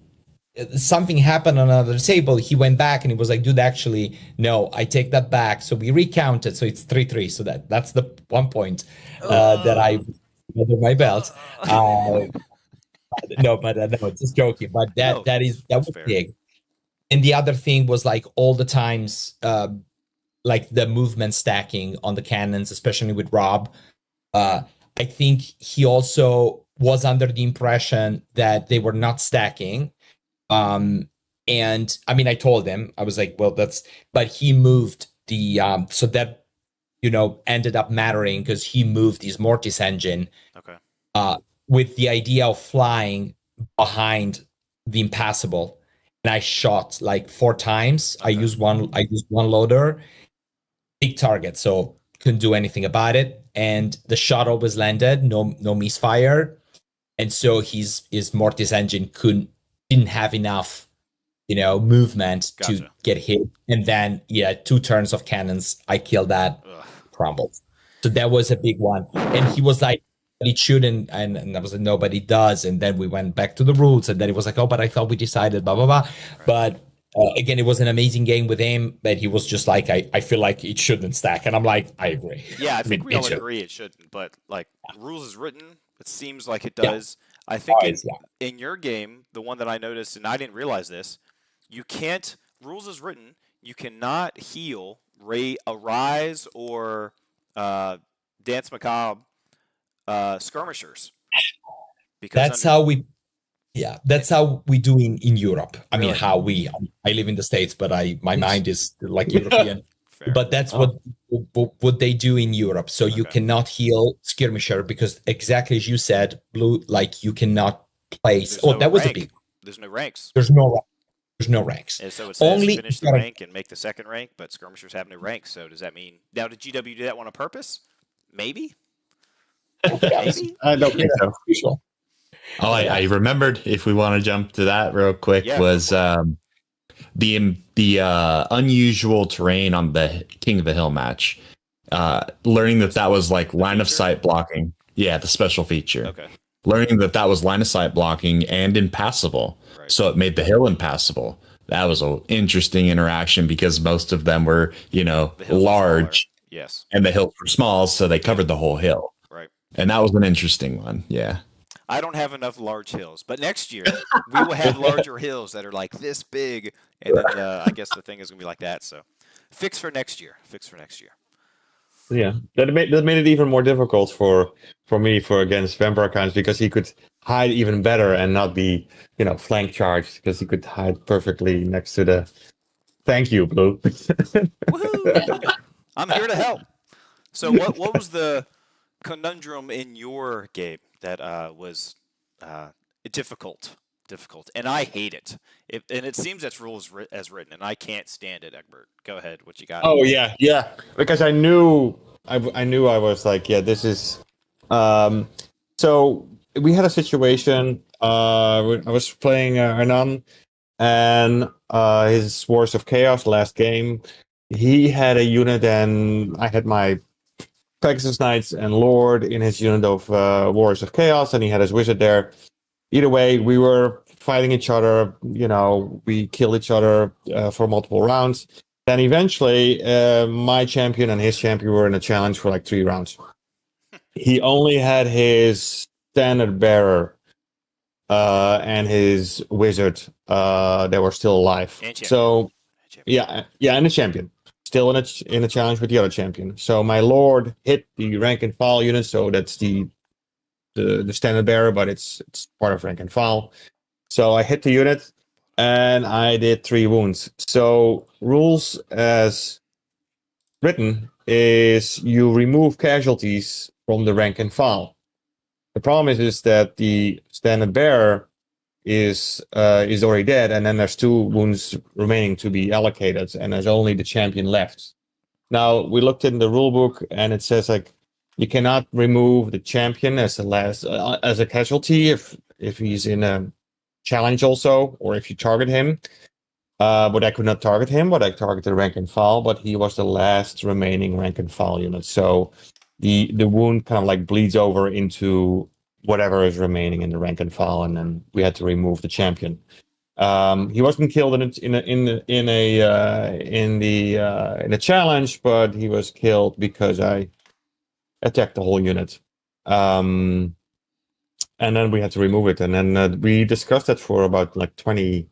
something happened on another table. He went back and he was like, dude, actually, no, I take that back. So we recounted. So it's 3-3. So that's the 1 point that I under my belt. No, just joking. But that was fair. big. And the other thing was like all the times, like the movement stacking on the cannons, especially with Rob. I think he also was under the impression that they were not stacking. And I mean, I told him, I was like, well, but he moved the, so that, ended up mattering because he moved his Mortis engine, with the idea of flying behind the impassable. And I shot like 4 times. I used one loader, big target. So couldn't do anything about it. And the shot always landed, no misfire. And so his Mortis engine didn't have enough, movement to get hit. And then, 2 turns of cannons, I killed that, crumbled. So that was a big one. And he was like, it shouldn't. And I was like, no, but it does. And then we went back to the rules. And then it was like, oh, but I thought we decided, blah, blah, blah. But again, it was an amazing game with him. But he was just like, I feel like it shouldn't stack. And I'm like, I agree. Yeah, I think we all agree it shouldn't. But like rules is written, it seems like it does. I think in your game, the one that I noticed, and I didn't realize this, you can't, rules is written, you cannot heal a Rise or Dance Macabre skirmishers. Because that's how we do in Europe. I mean, I live in the States, but my mind is like European. But that's what they do in Europe. So you cannot heal skirmisher because exactly as you said, Blue, like you cannot place. That was a big. There's no ranks. There's no ranks. And so it says only finish the rank and make the second rank, but skirmishers have no ranks. So does that mean now did GW do that one on purpose? Maybe. Maybe. I don't think so. Oh, I remembered. If we want to jump to that real quick, was the unusual terrain on the King of the Hill match. Learning that was like line of sight blocking. Yeah, the special feature. Okay. Learning that was line of sight blocking and impassable. Right. So it made the hill impassable. That was an interesting interaction because most of them were, large. Yes. And the hills were small, so they covered the whole hill. Right. And that was an interesting one. Yeah. I don't have enough large hills, but next year we will have larger hills that are like this big, and then I guess the thing is going to be like that. So, fix for next year. Yeah, that made it even more difficult for me against vampire counts because he could hide even better and not be flank charged because he could hide perfectly next to the. Thank you, Blue. Woohoo! I'm here to help. So, what was the conundrum in your game that was difficult, and I hate it. And it seems that's rules as written, and I can't stand it. Egbert, go ahead. What you got? Oh yeah. Because I knew I was like, yeah, this is. So we had a situation. I was playing Hernan, and his Wars of Chaos last game. He had a unit, and I had my Pegasus Knights and Lord in his unit of Wars of Chaos, and he had his wizard there. Either way, we were fighting each other. We killed each other for multiple rounds. Then eventually, my champion and his champion were in a challenge for like 3 rounds. He only had his standard bearer and his wizard that were still alive. So, and the champion. Still in a challenge with the other champion. So my Lord hit the rank and file unit, so that's the standard bearer, but it's part of rank and file. So I hit the unit, and I did 3 wounds. So rules as written is you remove casualties from the rank and file. The problem is that the standard bearer is already dead, and then there's 2 wounds remaining to be allocated, and there's only the champion left. Now we looked in the rulebook, and it says like you cannot remove the champion as the last as a casualty if he's in a challenge also, or if you target him. But I could not target him, but I targeted rank and file, but he was the last remaining rank and file unit. So the wound kind of like bleeds over into whatever is remaining in the rank and file, and then we had to remove the champion. He wasn't killed in the challenge, but he was killed because I attacked the whole unit. And then we had to remove it, and then we discussed it for about like 20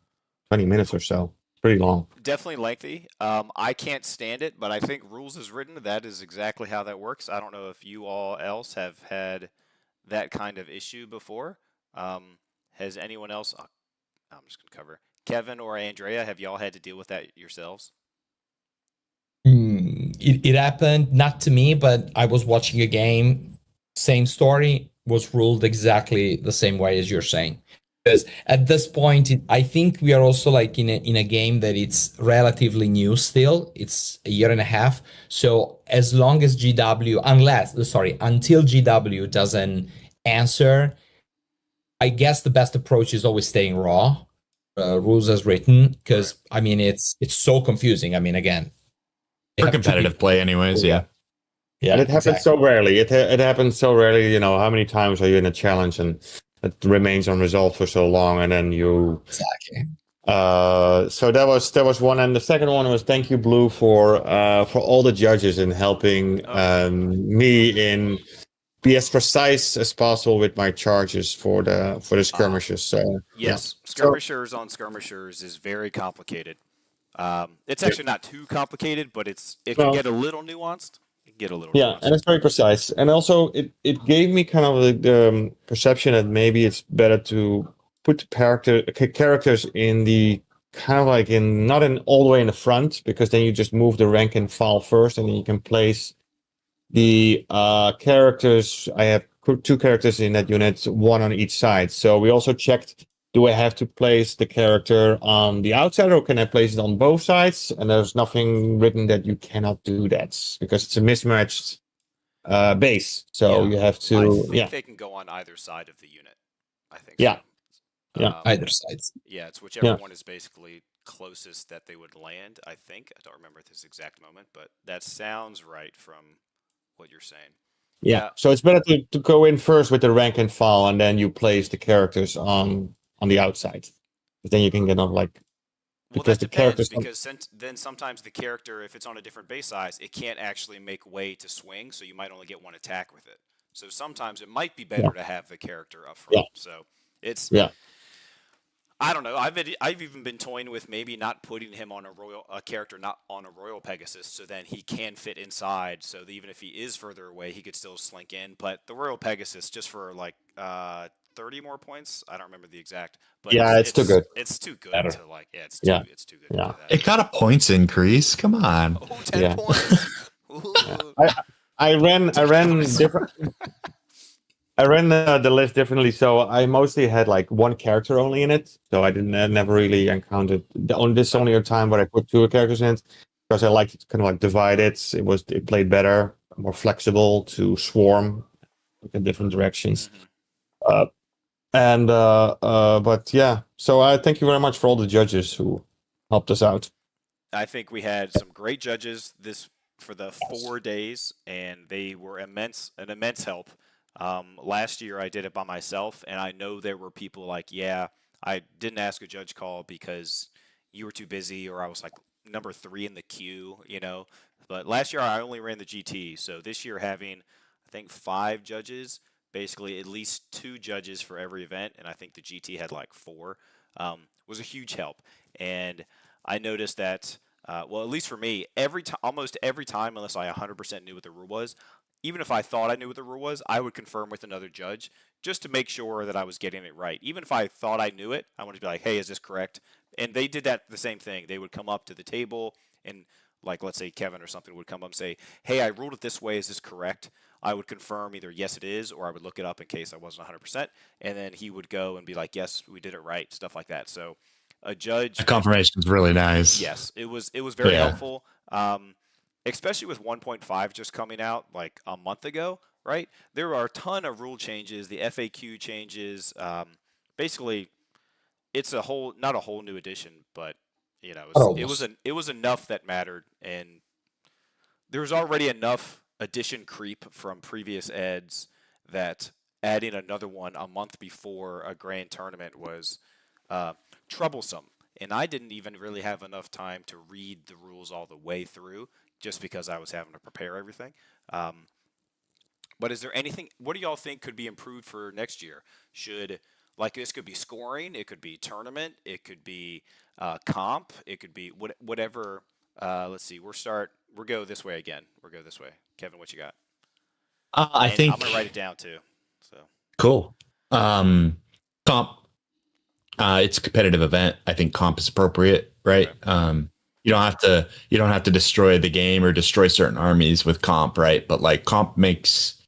minutes or so. Pretty long. Definitely lengthy. I can't stand it, but I think rules as written, that is exactly how that works. I don't know if you all else have had that kind of issue before. Has anyone else? I'm just going to cover Kevin or Andrea. Have y'all had to deal with that yourselves? It happened not to me, but I was watching a game. Same story was ruled exactly the same way as you're saying. Because at this point, I think we are also like in a game that it's relatively new still. It's a year and a half. So as long as until GW doesn't answer, I guess the best approach is always staying raw, rules as written. Because I mean, it's so confusing. I mean, again, For competitive play, anyways. Yeah. And it happens so rarely. It happens so rarely. You know, how many times are you in a challenge and it remains unresolved for so long, and then you exactly. So that was one, and the second one was thank you, Blue, for all the judges in helping me in be as precise as possible with my charges for the skirmishers. So yes, skirmishers on skirmishers is very complicated. It's actually not too complicated, but it can get a little nuanced. And it's very precise. And also, it gave me kind of the perception that maybe it's better to put characters in the kind of like not in all the way in the front, because then you just move the rank and file first, and then you can place the characters. I have 2 characters in that unit, 1 on each side. So we also checked, do I have to place the character on the outside, or can I place it on both sides? And there's nothing written that you cannot do that, because it's a mismatched base. So you have to. I think they can go on either side of the unit. I think. Yeah. So. Yeah. Either sides. Yeah, it's whichever one is basically closest that they would land. I think I don't remember this exact moment, but that sounds right from what you're saying. Yeah. So it's better to go in first with the rank and file, and then you place the characters on the outside. But then you can get on like. Well, that depends, because then sometimes the character, if it's on a different base size, it can't actually make way to swing, so you might only get 1 attack with it. So sometimes it might be better to have the character up front. So it's I don't know. I've even been toying with maybe not putting him on a character not on a Royal Pegasus, so then he can fit inside. So that even if he is further away, he could still slink in. But the Royal Pegasus, just for like 30 more points, I don't remember the exact. But it's too good. It's too good to like. It's too good. Yeah. It got a points increase. Come on. Oh, 10 points. I ran different. I ran the list differently, so I mostly had like 1 character only in it. So I never really encountered this only a time where I put 2 characters in it, because I liked to kind of like divide it. It played better, more flexible to swarm in different directions. But yeah. So I thank you very much for all the judges who helped us out. I think we had some great judges for the 4 days, and they were an immense help. Last year I did it by myself, and I know there were people like, I didn't ask a judge call because you were too busy, or I was like number 3 in the queue, But last year I only ran the GT, so this year having, I think, 5 judges, basically at least 2 judges for every event, and I think the GT had like 4, was a huge help. And I noticed that, well, at least for me, almost every time, unless I 100% knew what the rule was, even if I thought I knew what the rule was, I would confirm with another judge just to make sure that I was getting it right. Even if I thought I knew it, I wanted to be like, hey, is this correct? And they did that the same thing. They would come up to the table and, like, let's say Kevin or something would come up and say, hey, I ruled it this way. Is this correct? I would confirm either yes, it is, or I would look it up in case I wasn't 100%. And then he would go and be like, yes, we did it right, stuff like that. So a judge, Confirmation is really nice. yes, it was very helpful. Especially with 1.5 just coming out like a month ago, right? There are a ton of rule changes, the FAQ changes. Basically, it's not a whole new edition, but it was enough that mattered, and there was already enough edition creep from previous eds that adding another one a month before a grand tournament was troublesome. And I didn't even really have enough time to read the rules all the way through, just because I was having to prepare everything. But is there anything? What do y'all think could be improved for next year? This could be scoring, it could be tournament, it could be comp, it could be whatever. Let's see. We'll go this way again. We'll go this way. Kevin, what you got? I think I'm gonna write it down too. So cool. Comp. It's a competitive event. I think comp is appropriate, right? Okay. You don't have to destroy the game or destroy certain armies with comp, right? But like comp makes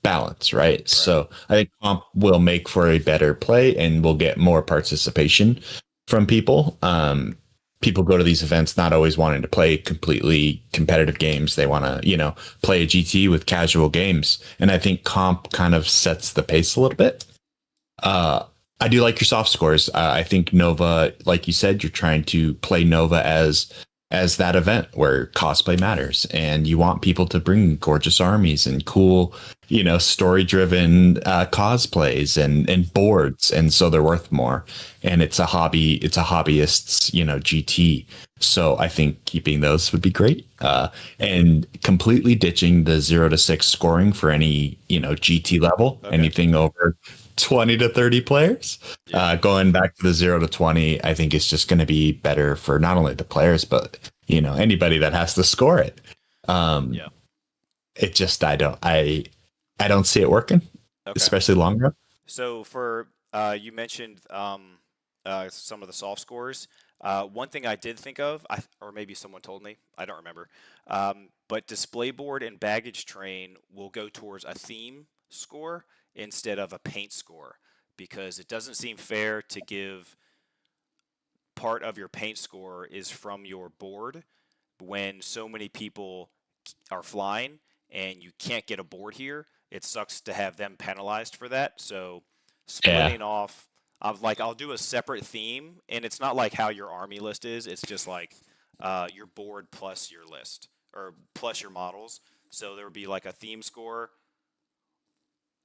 balance, right? So I think comp will make for a better play and we'll get more participation from people. People go to these events not always wanting to play completely competitive games. They want to, play a GT with casual games. And I think comp kind of sets the pace a little bit. I do like your soft scores. I think Nova, like you said, you're trying to play Nova as that event where cosplay matters, and you want people to bring gorgeous armies and cool, story-driven cosplays and boards, and so they're worth more. And it's a hobby. It's a hobbyist's, GT. So I think keeping those would be great, and completely ditching the 0 to 6 scoring for any GT level. Okay. Anything over 20 to 30 players. Going back to the 0 to 20, I think it's just going to be better for not only the players, but anybody that has to score it. It just I don't see it working, especially long run. So for you mentioned some of the soft scores. One thing I did think of, or maybe someone told me, I don't remember, but display board and baggage train will go towards a theme score instead of a paint score, because it doesn't seem fair to give part of your paint score is from your board when so many people are flying and you can't get a board here. It sucks to have them penalized for that. So splitting off, I'll do a separate theme, and it's not like how your army list is. It's just like your board plus your list or plus your models. So there would be like a theme score.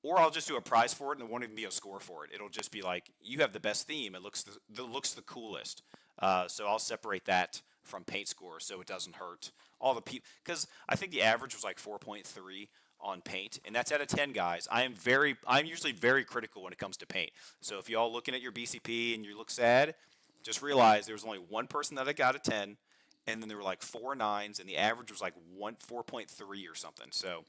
Or I'll just do a prize for it, and there won't even be a score for it. It'll just be like, you have the best theme. It looks the coolest. So I'll separate that from paint score so it doesn't hurt all the people. Because I think the average was like 4.3 on paint, and that's out of 10 guys. I'm usually very critical when it comes to paint. So if y'all looking at your BCP and you look sad, just realize there was only one person that I got a 10, and then there were like 4 9s, and the average was like 4.3 or something. So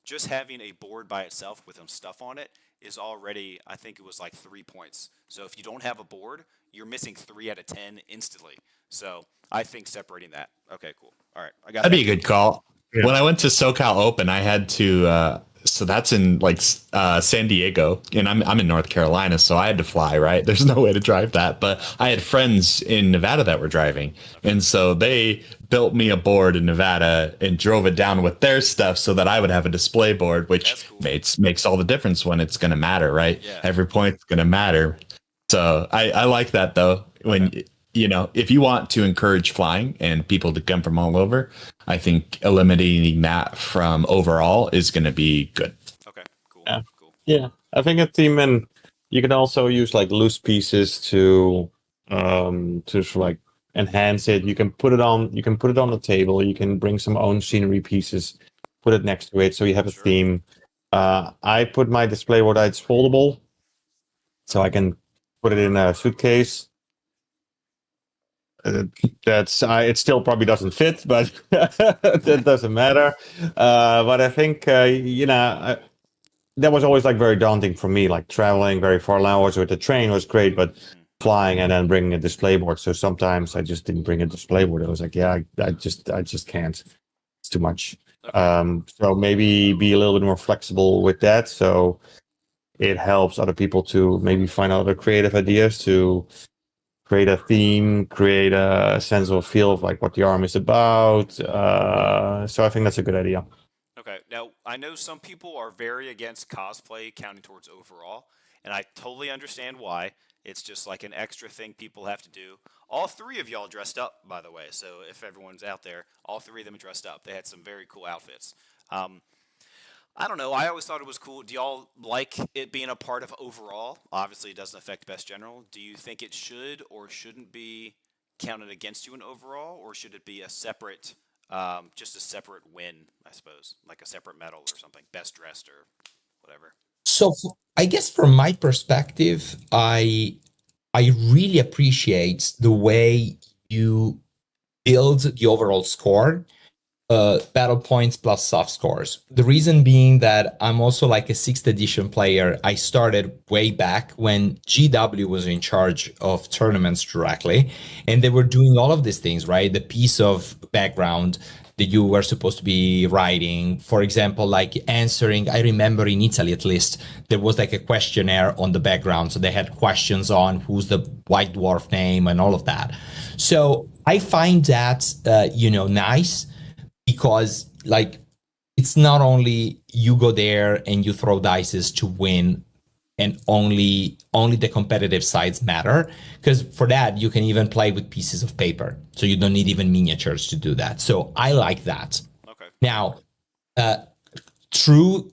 just having a board by itself with some stuff on it is already, I think it was like 3 points. So if you don't have a board, you're missing 3 out of 10 instantly. So I think separating that. Okay, cool. All right, I got that'd be a good call. Yeah. When I went to SoCal Open, I had to. So that's in like San Diego, and I'm in North Carolina, so I had to fly. Right, there's no way to drive that, but I had friends in Nevada that were driving, and so they built me a board in Nevada and drove it down with their stuff so that I would have a display board, which cool. makes all the difference when it's going to matter, right? Yeah. Every point's going to matter. So I like that though. When if you want to encourage flying and people to come from all over, I think eliminating that from overall is going to be good. Okay, cool. Yeah. Cool. Yeah, I think a team, and you can also use like loose pieces to like enhance it. You can put it on the table. You can bring some own scenery pieces, put it next to it, so you have a theme. I put my display board, it's foldable, so I can put it in a suitcase. it still probably doesn't fit, but that doesn't matter. But I think that was always like very daunting for me. Like traveling very far hours with the train was great, but flying and then bringing a display board. So sometimes I just didn't bring a display board. I was like, yeah, I just can't. It's too much. Okay. So maybe be a little bit more flexible with that. So it helps other people to maybe find other creative ideas to create a theme, create a sense of a feel of like what the arm is about. So I think that's a good idea. Okay. Now, I know some people are very against cosplay counting towards overall, and I totally understand why. It's just like an extra thing people have to do. All three of y'all dressed up, by the way. So if everyone's out there, all three of them dressed up. They had some very cool outfits. Um, I don't know. I always thought it was cool. Do y'all like it being a part of overall? Obviously, it doesn't affect best general. Do you think it should or shouldn't be counted against you in overall, or should it be a separate, just a separate win? I suppose, like a separate medal or something, best dressed or whatever. So I guess from my perspective, I really appreciate the way you build the overall score, battle points plus soft scores. The reason being that I'm also like a sixth edition player. I started way back when GW was in charge of tournaments directly, and they were doing all of these things, right? The piece of background that you were supposed to be writing, for example, like answering. I remember in Italy at least, there was like a questionnaire on the background. So they had questions on who's the white dwarf name and all of that. So I find that, nice because like it's not only you go there and you throw dices to win and only the competitive sides matter, because for that you can even play with pieces of paper, so you don't need even miniatures to do that. So I like that. Okay. Now, uh truth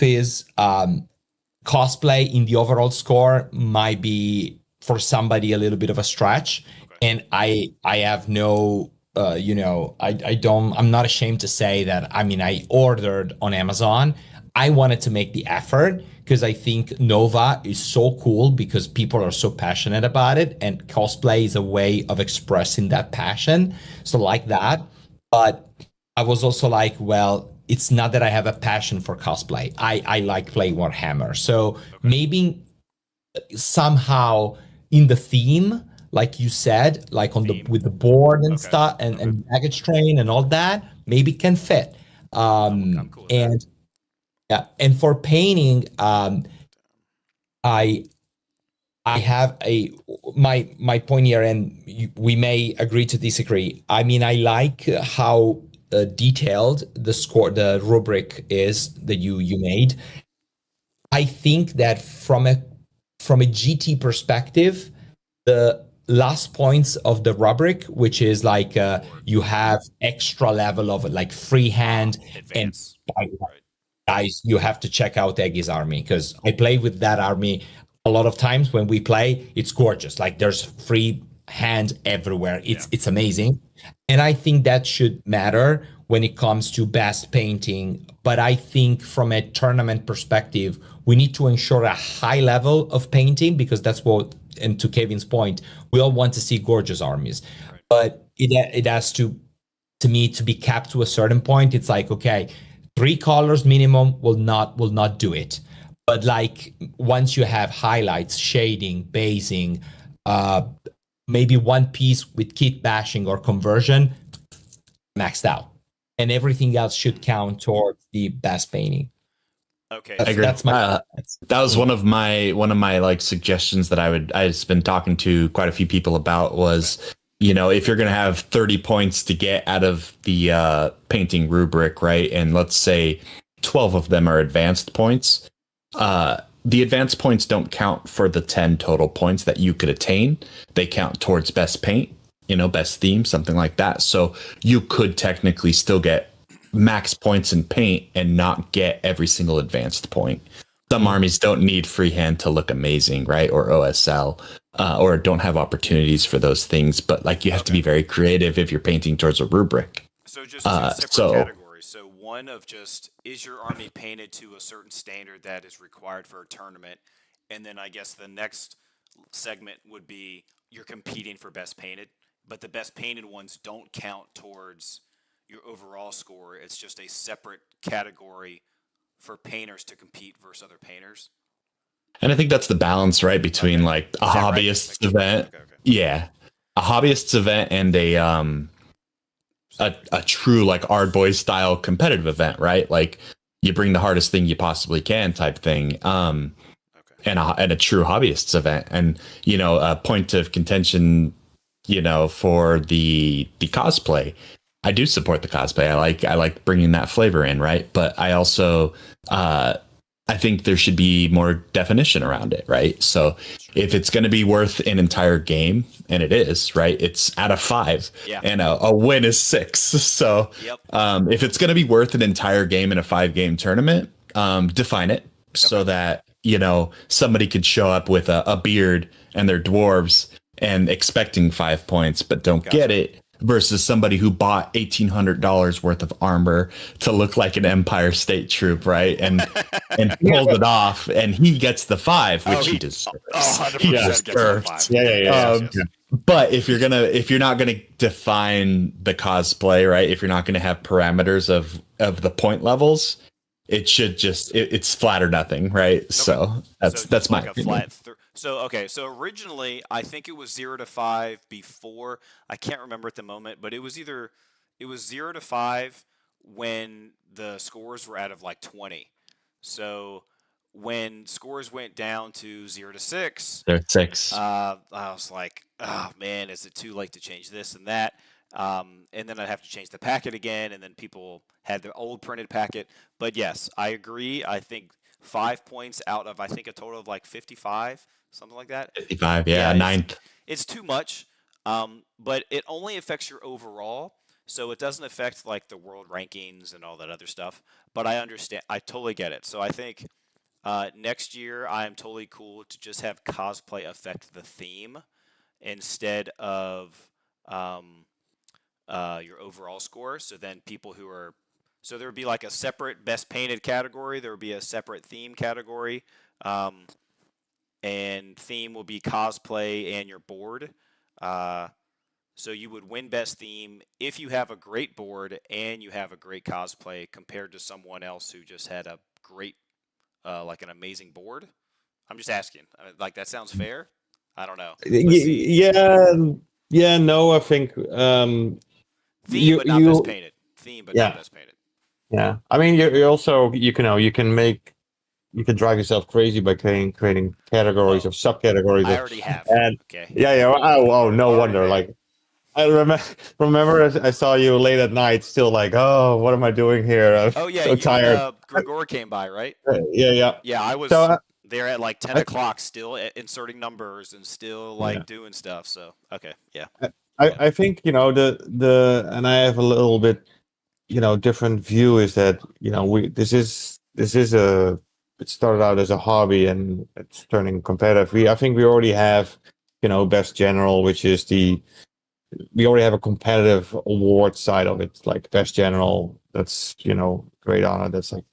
is, cosplay in the overall score might be for somebody a little bit of a stretch, Okay. and I have no, I don't, I'm not ashamed to say that. I mean, I ordered on Amazon. I wanted to make the effort because I think Nova is so cool because people are so passionate about it, and cosplay is a way of expressing that passion. So like that. But I was also like, well, it's not that I have a passion for cosplay. I like playing Warhammer. So Okay. maybe somehow in the theme, like you said, like on the Theme. with the board and Okay. stuff and baggage train and all that, maybe can fit. I'm cool with that. And yeah, and for painting, I I have a my point here, and we may agree to disagree. I mean, I like how detailed the score, the rubric is that you made. I think that from a GT perspective, the last points of the rubric, which is like you have extra level of like freehand and Advance. Right. guys, you have to check out Eggy's army because I play with that army a lot of times when we play. It's gorgeous. Like there's free hand everywhere. Yeah. It's amazing. And I think that should matter when it comes to best painting. But I think from a tournament perspective, we need to ensure a high level of painting because that's what, and to Kevin's point, we all want to see gorgeous armies. Right. But it has to me to be capped to a certain point. It's like, okay, three colors minimum will not do it. But like once you have highlights, shading, basing, uh maybe one piece with kit bashing or conversion, maxed out. And everything else should count towards the best painting. Okay. I That's, agree. that's my That was one of my like suggestions that I've been talking to quite a few people about was, if you're gonna have 30 points to get out of the painting rubric, right? And let's say 12 of them are advanced points. The advanced points don't count for the 10 total points that you could attain. They count towards best paint, best theme, something like that. So you could technically still get max points in paint and not get every single advanced point. Some armies don't need freehand to look amazing, right? Or OSL, or don't have opportunities for those things. But like you have to be very creative if you're painting towards a rubric. So just two separate So categories. So one of just is your army painted to a certain standard that is required for a tournament, and then I guess the next segment would be you're competing for best painted, but the best painted ones don't count towards your overall score. It's just a separate category for painters to compete versus other painters. And I think that's the balance, right, between Okay. like a Is that right? hobbyist's event. Okay. Yeah. A hobbyist's event and a true like Ard Boys style competitive event, right? Like you bring the hardest thing you possibly can type thing. Okay. And a true hobbyists event. And, you know, a point of contention, you know, for the cosplay. I do support the cosplay. I like bringing that flavor in, right? But I also I think there should be more definition around it, right? So if it's going to be worth an entire game, and it is, right? It's out of 5, Yeah. and a win is 6. So Yep. if it's going to be worth an entire game in a 5-game tournament, define it so that, you know, somebody could show up with a beard and they're dwarves and expecting 5 points, but don't get it. Versus somebody who bought $1,800 worth of armor to look like an Empire State Troop, right? And pulled it off, and he gets the 5, which he deserves. 100% He gets the deserves. 5. Yeah. But if you're not gonna define the cosplay, right? If you're not gonna have parameters of the point levels, it should just it's flat or nothing, right? Okay. So that's my opinion. So originally I think it was 0 to 5 before. I can't remember at the moment, but it was 0 to 5 when the scores were out of like 20. So when scores went down to 0 to 6, They're 6. I was like, oh man, is it too late to change this and that? And then I'd have to change the packet again, and then people had the old printed packet. But yes, I agree. I think 5 points out of, I think, a total of like 55, something like that. 55, yeah, 9th. It's too much, but it only affects your overall. So it doesn't affect like the world rankings and all that other stuff. But I understand. I totally get it. So I think next year I am totally cool to just have cosplay affect the theme instead of your overall score. So then people who are, so there would be like a separate best painted category. There would be a separate theme category, and theme will be cosplay and your board. So you would win best theme if you have a great board and you have a great cosplay compared to someone else who just had a great, like an amazing board. I'm just asking. Like that sounds fair. I don't know. Yeah. No, I think theme, but not best painted. Theme, but not best painted. Yeah, I mean, you also you can drive yourself crazy by creating categories of subcategories. I already have. And okay. Yeah. Oh, no wonder. Right. Like, I remember I saw you late at night, still like, oh, what am I doing here? I'm so tired. Gregor came by, right? Yeah. Yeah, I was there at like 10 o'clock, still inserting numbers and still like doing stuff. So okay, yeah. I think and I have a little bit different view is that it started out as a hobby and it's turning competitive. I think we already have best general, which is we already have a competitive award side of it, like best general. That's great honor. That's like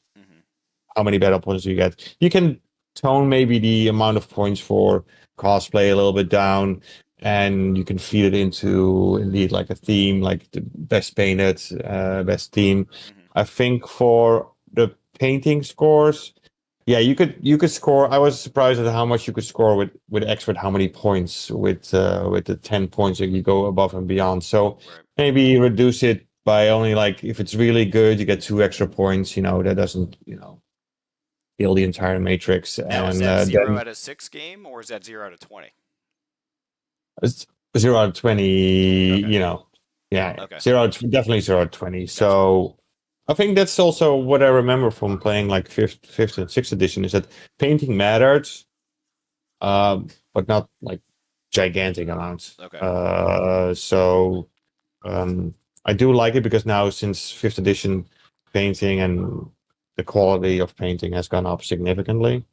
how many battle points do you get. You can tone maybe the amount of points for cosplay a little bit down, and you can feed it into indeed like a theme, like the best painted, best theme. I think for the painting scores, yeah, you could score. I was surprised at how much you could score with expert. How many points with the 10 points that you go above and beyond. So maybe reduce it by only like if it's really good, you get 2 extra points. That doesn't kill the entire matrix. Now, and is that 0 out of 6 game, or is that 0 out of 20? It's 0 out of 20. Okay. Yeah. Okay. Definitely 0 out of 20. So I think that's also what I remember from playing like fifth and sixth edition is that painting mattered, but not like gigantic amounts. Okay. I do like it because now since 5th edition, painting and the quality of painting has gone up significantly.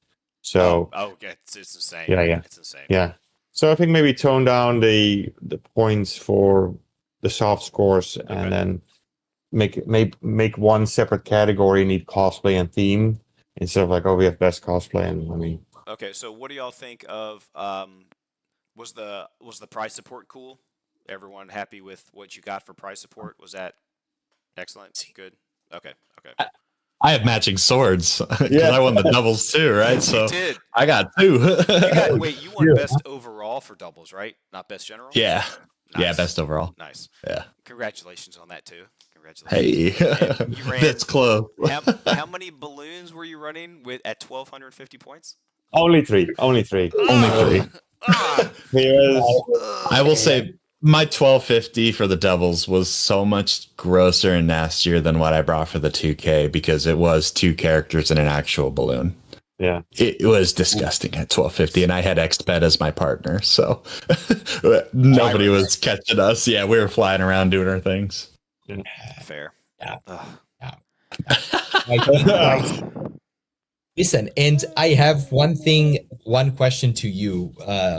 So okay, it's insane. Yeah. It's insane. Yeah. So I think maybe tone down the points for the soft scores and then make one separate category need cosplay and theme instead of like, oh, we have best cosplay and Okay, so what do y'all think of Was the prize support cool? Everyone happy with what you got for prize support? Was that excellent? Good. Okay. Okay. I have matching swords because Yeah. I won the doubles too, right? You So did. I got two. You won best overall for doubles, right? Not best general. Yeah. Yeah, Nice. best overall. Nice. Yeah. Congratulations on that too. Congratulations. Hey, And you ran that's close. how many balloons were you running with at 1,250 points? Only three. Only three. Only three. Here's I will say my 1250 for the doubles was so much grosser and nastier than what I brought for the 2K because it was two characters and an actual balloon. yeah. It was disgusting at 1250, and I had XPED as my partner, so nobody was catching us. Yeah, we were flying around doing our things. Fair. Yeah. Ugh. Listen, and I have one question to you,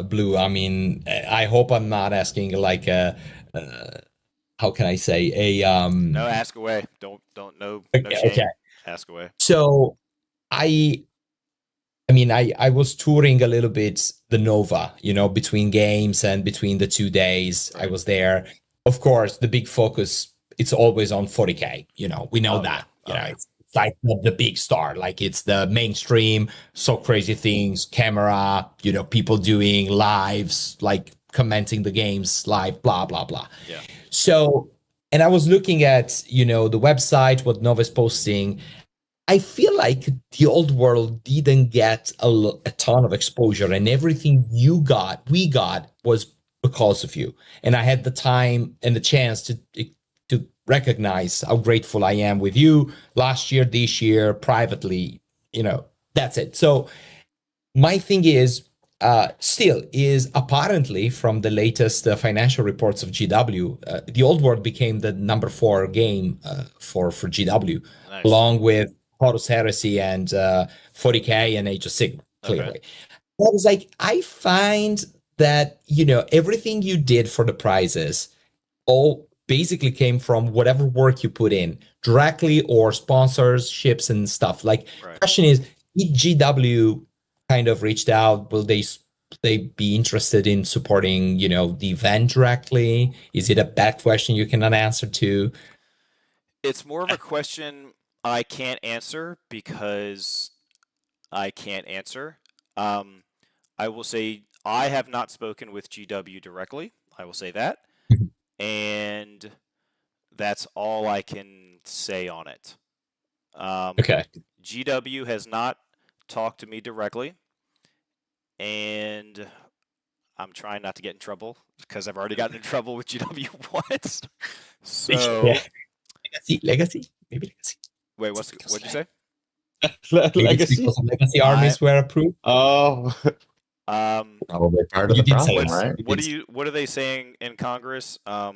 Blue. I mean, I hope I'm not asking like how can I say No, ask away. Don't no Okay, shame. okay. Ask away. So I mean, I was touring a little bit the Nova, between games and between the 2 days I was there. Of course, the big focus, it's always on 40K. We know that. It's like the big star, like it's the mainstream, so crazy things, camera, people doing lives, like commenting the games live, blah, blah, blah. Yeah. So, and I was looking at, the website, what Nova's posting. I feel like the old world didn't get a ton of exposure, and everything we got was because of you. And I had the time and the chance to recognize how grateful I am with you last year, this year, privately, that's it. So my thing is, still is apparently from the latest financial reports of GW, the old world became the number 4 game for GW, Nice. along with Horus Heresy and 40K and Age of Sigmar, clearly. Okay. I was like, I find that, everything you did for the prizes all basically came from whatever work you put in directly or sponsorships and stuff. Like, Right. question is, did GW kind of reached out? Will they be interested in supporting, the event directly? Is it a bad question you cannot answer to? It's more of a question I can't answer because I can't answer. I will say I have not spoken with GW directly. I will say that. And that's all I can say on it. Okay. GW has not talked to me directly, and I'm trying not to get in trouble because I've already gotten in trouble with GW once. So, Yeah. Legacy, maybe legacy. wait, what'd you say? Maybe it's Legacy. because legacy armies were approved. Oh, Probably part of You the did say problem, this. right? what are they saying in Congress? I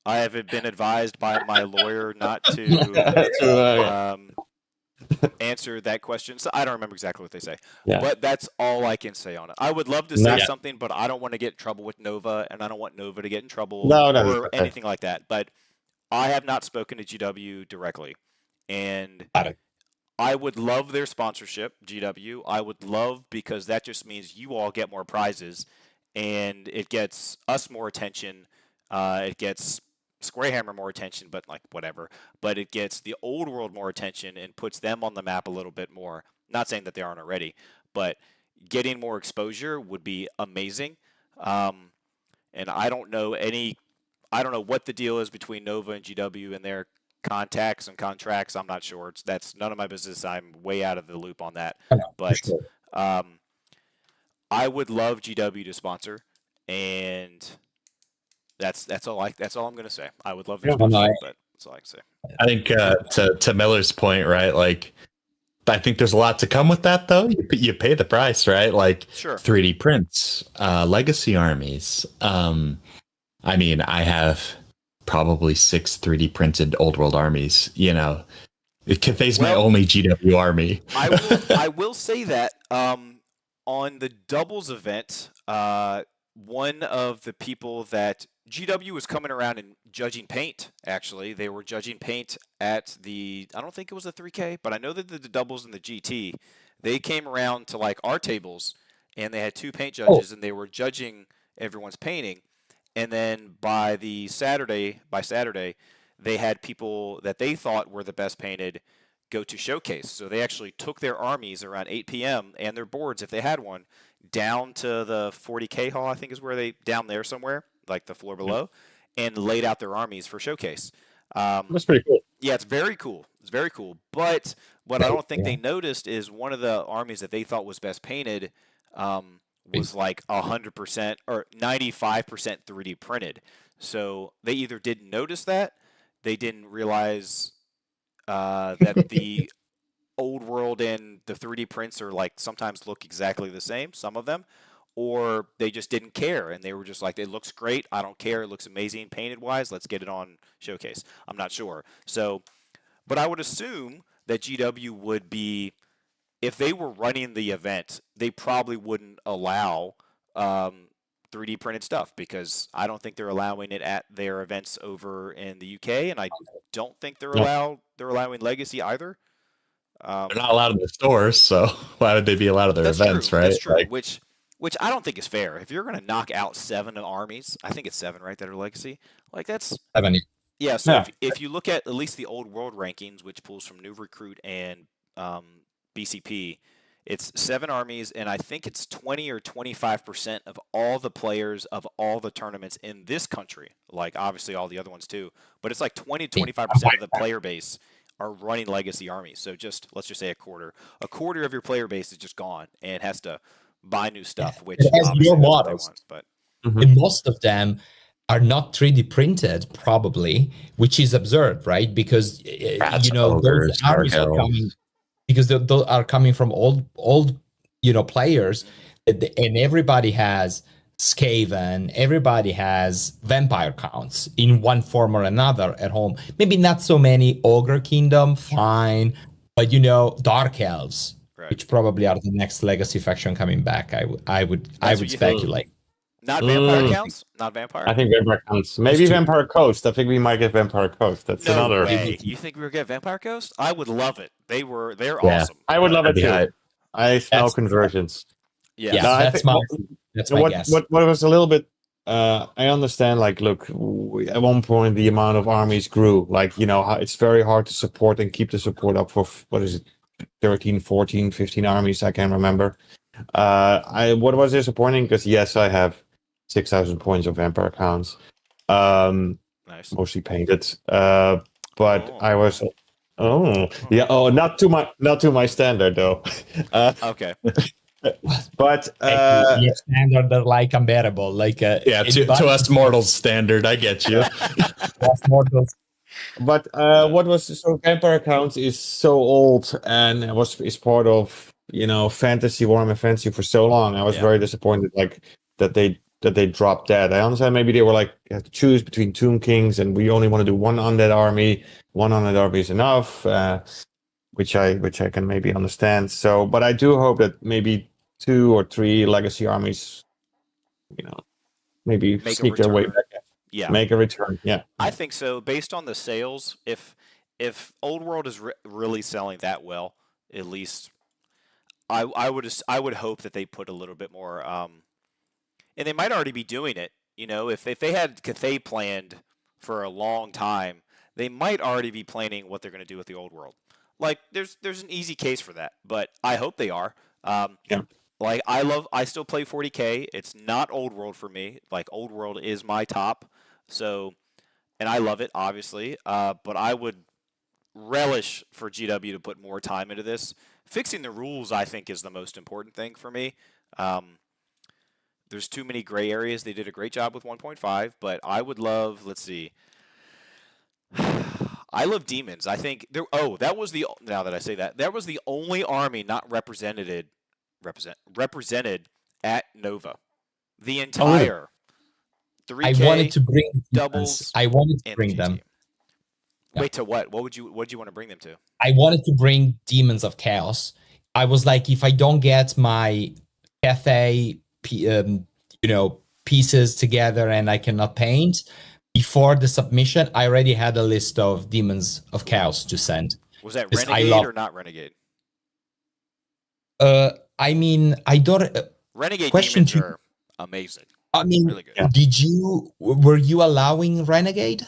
have been advised by my lawyer not to answer that question. So I don't remember exactly what they say, Yeah. but that's all I can say on it. I would love to say something, but I don't want to get in trouble with Nova, and I don't want Nova to get in trouble or anything like that. But I have not spoken to GW directly, and I would love their sponsorship, GW. I would love, because that just means you all get more prizes, and it gets us more attention. It gets SquareHammer more attention, but like whatever. But it gets the old world more attention and puts them on the map a little bit more. Not saying that they aren't already, but getting more exposure would be amazing. And I don't know what the deal is between Nova and GW and their contacts and contracts. I'm not sure. That's none of my business. I'm way out of the loop on that. But I would love GW to sponsor, and that's all I'm gonna say. I would love their sponsorship, but that's all I can say. I think to Miller's point, right? Like, I think there's a lot to come with that, though. You pay the price, right? Like, Sure. 3D prints, legacy armies. I mean, I have probably 6 3D printed old world armies. Cathay's my only GW army. I will say that on the doubles event, one of the people that GW was coming around and judging paint. Actually, they were judging paint at I don't think it was the 3K, but I know that the doubles and the GT, they came around to like our tables and they had two paint Oh, judges, and they were judging everyone's painting. And then by Saturday, they had people that they thought were the best painted go to showcase. So they actually took their armies around 8 p.m. and their boards, if they had one, down to the 40K hall, I think is where they, down there somewhere, like the floor below, and laid out their armies for showcase. That's pretty cool. Yeah, it's very cool. It's very cool. But what I don't think they noticed is one of the armies that they thought was best painted was like 100% or 95% 3D printed. So they either didn't notice that, they didn't realize that the old world and the 3D prints are like sometimes look exactly the same, some of them, or they just didn't care and they were just like, it looks great, I don't care, it looks amazing painted wise, let's get it on showcase. I'm not sure. So, but I would assume that GW would be, if they were running the event, they probably wouldn't allow 3D printed stuff, because I don't think they're allowing it at their events over in the UK, and I don't think they're allowing Legacy either. They're not allowed in the stores, so why would they be allowed at their events, true, right? That's true. Like, Which I don't think is fair. If you're going to knock out 7 armies, I think it's 7, right, that are Legacy. Like that's 7. yeah. So Yeah. if you look at least the old world rankings, which pulls from New Recruit and BCP, it's 7 armies, and I think it's 20 or 25% of all the players of all the tournaments in this country. Like obviously all the other ones too, but it's like 20 to 25% of the player base are running Legacy armies. So let's just say a quarter of your player base is just gone and has to buy new stuff, which It has obviously your that's what they models. want. But And most of them are not 3D printed, probably, which is absurd, right? Because Rats, those ogres, armies are Dark coming because those are coming from old players, and everybody has Skaven, everybody has vampire counts in one form or another at home. Maybe not so many Ogre Kingdom, fine, but Dark Elves, right. which probably are the next Legacy faction coming back. I would what you speculate. Not vampire counts? Not vampire? I think Vampire counts. Maybe Vampire Coast. I think we might get Vampire Coast. That's no another. way. You think we would get Vampire Coast? I would love it. They're Yeah. awesome. I would love it That'd be too. hype. I smell That's- conversions. Yeah. Yeah, No, I that's think- my guess. What was a little bit. I understand. Like, look, at one point the amount of armies grew. Like, it's very hard to support and keep the support up for what is it, 13, 14, 15 armies. I can't remember. What was disappointing, because yes, I have 6,000 points of vampire counts, Nice. mostly painted. But Oh. I was. Not to my standard though. Okay. But Your standard are like unbearable. Like yeah, to us mortals standard, I get you. mortals. But what was so Vampire Counts is so old and is part of Fantasy, Warhammer Fantasy for so long. I was very disappointed like that they dropped that. I understand maybe they were like, you have to choose between Tomb Kings and we only want to do one undead army. One undead army is enough, which I can maybe understand. So, but I do hope that maybe 2 or 3 legacy armies, maybe Make a sneak their way return. back. Yeah. Make a return. Yeah. I think so. Based on the sales, if Old World is really selling that well, at least I would hope that they put a little bit more. And they might already be doing it. If they had Cathay planned for a long time, they might already be planning what they're going to do with the Old World. Like there's an easy case for that, but I hope they are. Yeah. Like I still play 40K. It's not Old World for me. Like Old World is my top. So, and I love it, obviously. But I would relish for GW to put more time into this. Fixing the rules, I think, is the most important thing for me. There's too many gray areas. They did a great job with 1.5, but I would love. Let's see. I love demons. I think there. Oh, that was the. Now that I say that, that was the only army not represented at Nova. The entire 3K I wanted to bring doubles. I wanted to and bring the them. GT. Wait, to what? What would you want to bring them to? I wanted to bring Demons of Chaos. I was like, if I don't get my Cathay, pieces together and I cannot paint before the submission, I already had a list of Demons of Chaos to send. Was that 'Cause Renegade or not Renegade? I mean, I don't. Renegade Question demons two. are amazing. I mean, Really good. were you allowing Renegade?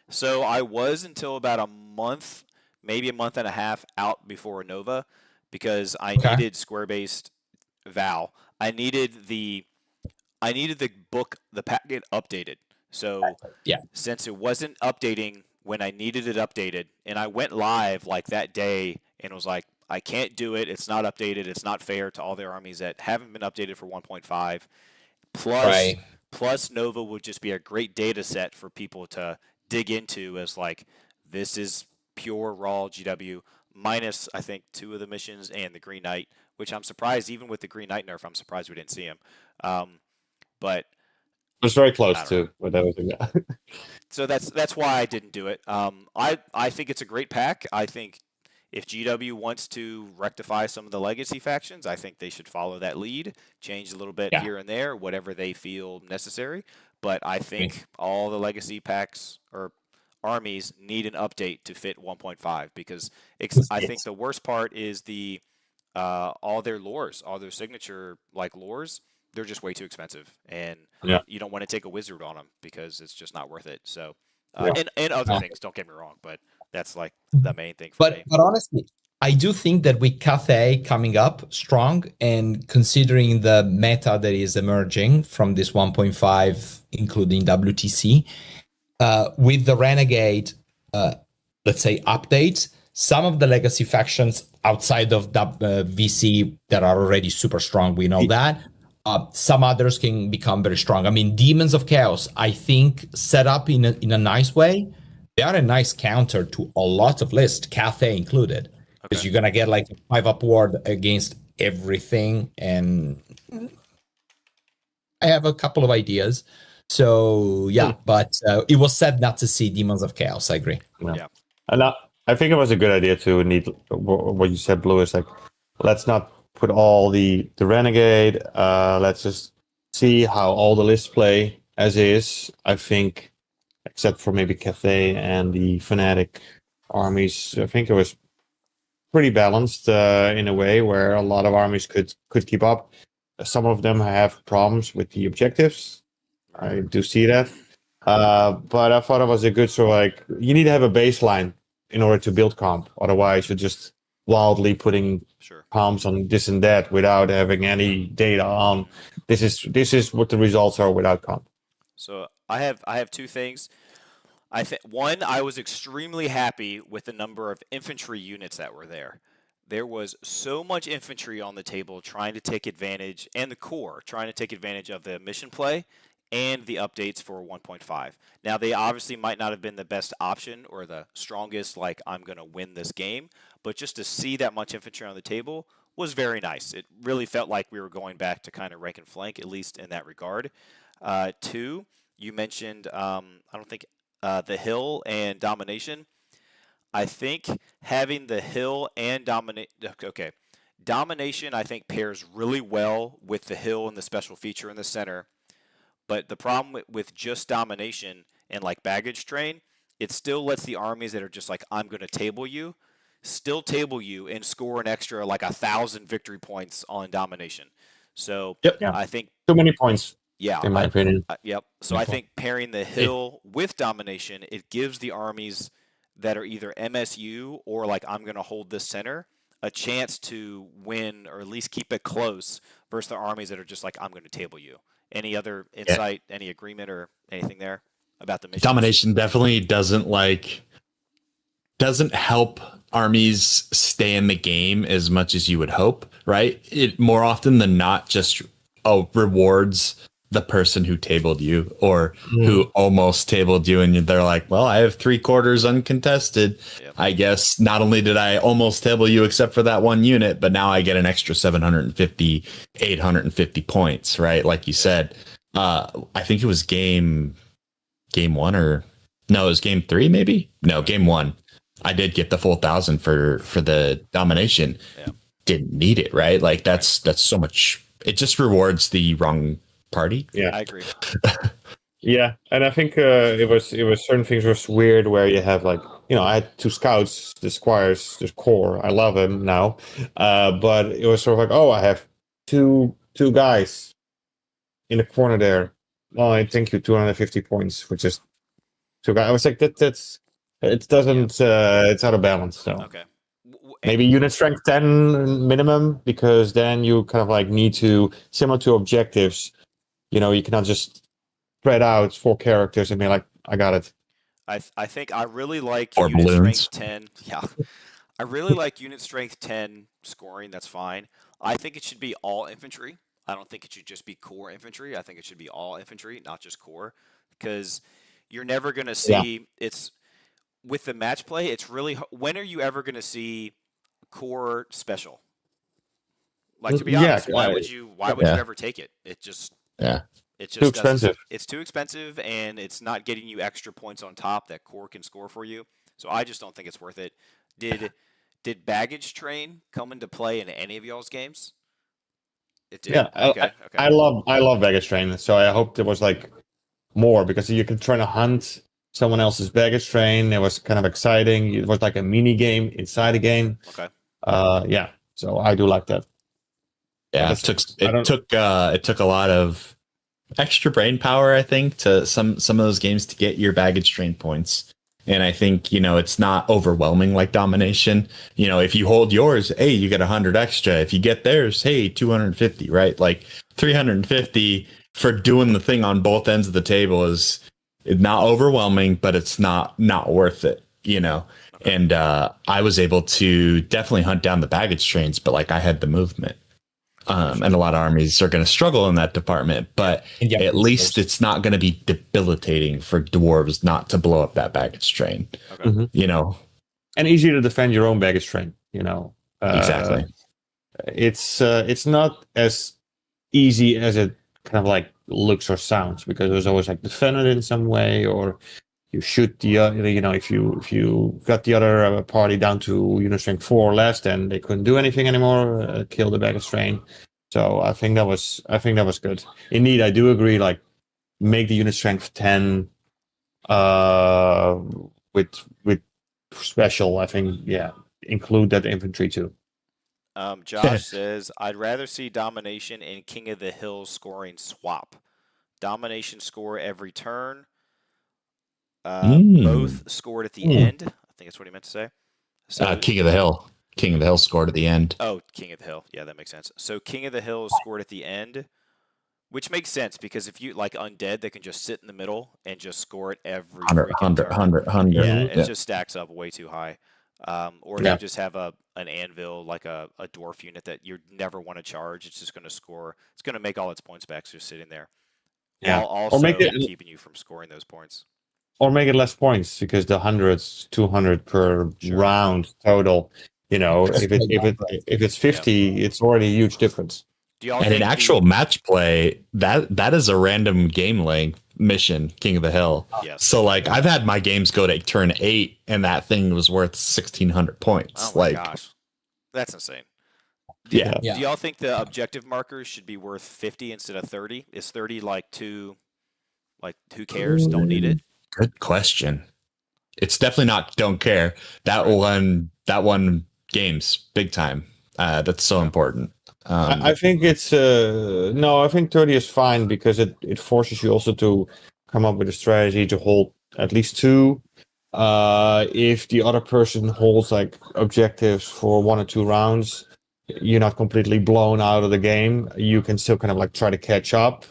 So I was until about a month, maybe a month and a half out before Nova, because I Okay. needed square-based Val. I needed the book, the packet updated. So Yeah. since it wasn't updating when I needed it updated, and I went live like that day and was like, I can't do it. It's not updated. It's not fair to all their armies that haven't been updated for 1.5. Plus, Right. plus Nova would just be a great data set for people to dig into as like, this is pure raw GW minus I think 2 of the missions and the Green Knight, which I'm surprised even with the Green Knight nerf, I'm surprised we didn't see him. But It was very I close don't know. to what that was. So that's why I didn't do it. I think it's a great pack. I think if GW wants to rectify some of the legacy factions, I think they should follow that lead, change a little bit Yeah. here and there, whatever they feel necessary. But I think all the legacy packs or armies need an update to fit 1.5 because I think the worst part is the all their lores, all their signature like lores, they're just way too expensive, and Yeah. you don't want to take a wizard on them because it's just not worth it. So, Yeah. and other things, don't get me wrong, but that's like the main thing for me. But honestly, I do think that with Cathay coming up strong and considering the meta that is emerging from this 1.5, including WTC, with the Renegade, let's say, updates, some of the legacy factions outside of VC that are already super strong, we know that. Some others can become very strong. I mean, Demons of Chaos, I think, set up in a nice way, they are a nice counter to a lot of lists, Cathay included, because you're gonna get like a 5-up ward against everything. And I have a couple of ideas. So yeah, but it was sad not to see Demons of Chaos. I agree. Yeah. And I think it was a good idea to need what you said, Blue. Is like, let's not put all the Renegade. Let's just see how all the lists play as is. I think, except for maybe Cathay and the Fnatic armies, I think it was pretty balanced in a way where a lot of armies could keep up. Some of them have problems with the objectives. I do see that. But I thought it was a good sort of like, you need to have a baseline in order to build comp. Otherwise, you're just wildly putting comps on this and that without having any data on this is what the results are without comp. So I have two things. One, I was extremely happy with the number of infantry units that were there. There was so much infantry on the table trying to take advantage, and the core trying to take advantage of the mission play and the updates for 1.5. Now, they obviously might not have been the best option or the strongest, like, I'm going to win this game, but just to see that much infantry on the table was very nice. It really felt like we were going back to kind of rank and flank, at least in that regard. Two, you mentioned, I don't think, the hill and domination. I think having the hill and domination, I think, pairs really well with the hill and the special feature in the center. But the problem with just domination and like baggage train, it still lets the armies that are just like, I'm going to table you, still table you and score an extra like 1,000 victory points on domination. So I think too many points. Yeah, in my opinion. Yep. So I think pairing the hill with domination, it gives the armies that are either MSU or like I'm going to hold this center a chance to win or at least keep it close versus the armies that are just like I'm going to table you. Any other insight, any agreement or anything there about the mission? Domination definitely doesn't help armies stay in the game as much as you would hope, right? It more often than not just rewards the person who tabled you or who almost tabled you, and they're like, well, I have 3/4 uncontested. Yep. I guess not only did I almost table you except for that one unit, but now I get an extra 750, 850 points, right? Like you said. I think it was game 1 or no, it was game 3 maybe? No, game 1. I did get the full 1,000 for the domination. Yeah. Didn't need it, right? Like that's so much. It just rewards the wrong party. Yeah, I agree. Yeah, and I think it was certain things was weird where you have like, I had 2 scouts, the squires, the core. I love him now, but it was sort of like, I have two two guys in the corner there. Well, I think you 250 points, which is two guys. I was like, that's it doesn't it's out of balance. So Okay. maybe unit strength 10 minimum, because then you kind of like need to, similar to objectives, you cannot just spread out 4 characters and be like, I got it. I think I really like Or unit balloons. strength 10. Yeah. I really like unit strength 10 scoring. That's fine. I think it should be all infantry. I don't think it should just be core infantry. I think it should be all infantry, not just core, because you're never going to see it's with the match play. It's really when are you ever going to see core special? Like, to be honest, why would you ever take it? It just Too expensive. It's too expensive, and it's not getting you extra points on top that core can score for you. So I just don't think it's worth it. Did baggage train come into play in any of y'all's games? It did. Yeah, Okay. I love baggage train. So I hope there was like more, because you could try to hunt someone else's baggage train. It was kind of exciting. It was like a mini game inside a game. Okay. Yeah. So I do like that. Yeah, it took a lot of extra brain power, I think, to some of those games to get your baggage train points. And I think, it's not overwhelming like domination. If you hold yours, hey, you get 100 extra. If you get theirs, hey, 250, right? Like 350 for doing the thing on both ends of the table is not overwhelming, but it's not worth it, And I was able to definitely hunt down the baggage trains, but like I had the movement. And a lot of armies are going to struggle in that department, but at least it's not going to be debilitating for dwarves not to blow up that baggage train. Okay. And easier to defend your own baggage train. Exactly. It's not as easy as it kind of like looks or sounds, because there's always like defend it in some way, or you shoot the if you got the other party down to unit strength 4 or less, then they couldn't do anything anymore. Kill the baggage train. So I think that was good. Indeed, I do agree. Like, make the unit strength 10 with special. I think include that infantry too. Josh says, I'd rather see domination and King of the Hill scoring swap. Domination score every turn. Both scored at the end. I think that's what he meant to say. So, King of the Hill. King of the Hill scored at the end. Oh, King of the Hill. Yeah, that makes sense. So King of the Hill scored at the end, which makes sense, because if you like undead, they can just sit in the middle and just score it every 100. Yeah, it just stacks up way too high. Or you just have an anvil, like a dwarf unit that you never want to charge. It's just going to score. It's going to make all its points back just sitting there. Yeah. While also keeping you from scoring those points. Or make it less points, because the 200 per round total. If it's 50, it's already a huge difference. And in actual match play, that is a random game length mission, King of the Hill. Yes. So like I've had my games go to turn 8 and that thing was worth 1,600 points. Oh my gosh. That's insane. Do y'all think the objective markers should be worth 50 instead of 30? Is 30 like too, like, who cares? Don't need it? Good question. It's definitely not don't care. That one games big time. That's so important. I think it's no. I think 30 is fine, because it forces you also to come up with a strategy to hold at least 2. If the other person holds like objectives for 1 or 2 rounds, you're not completely blown out of the game. You can still kind of like try to catch up.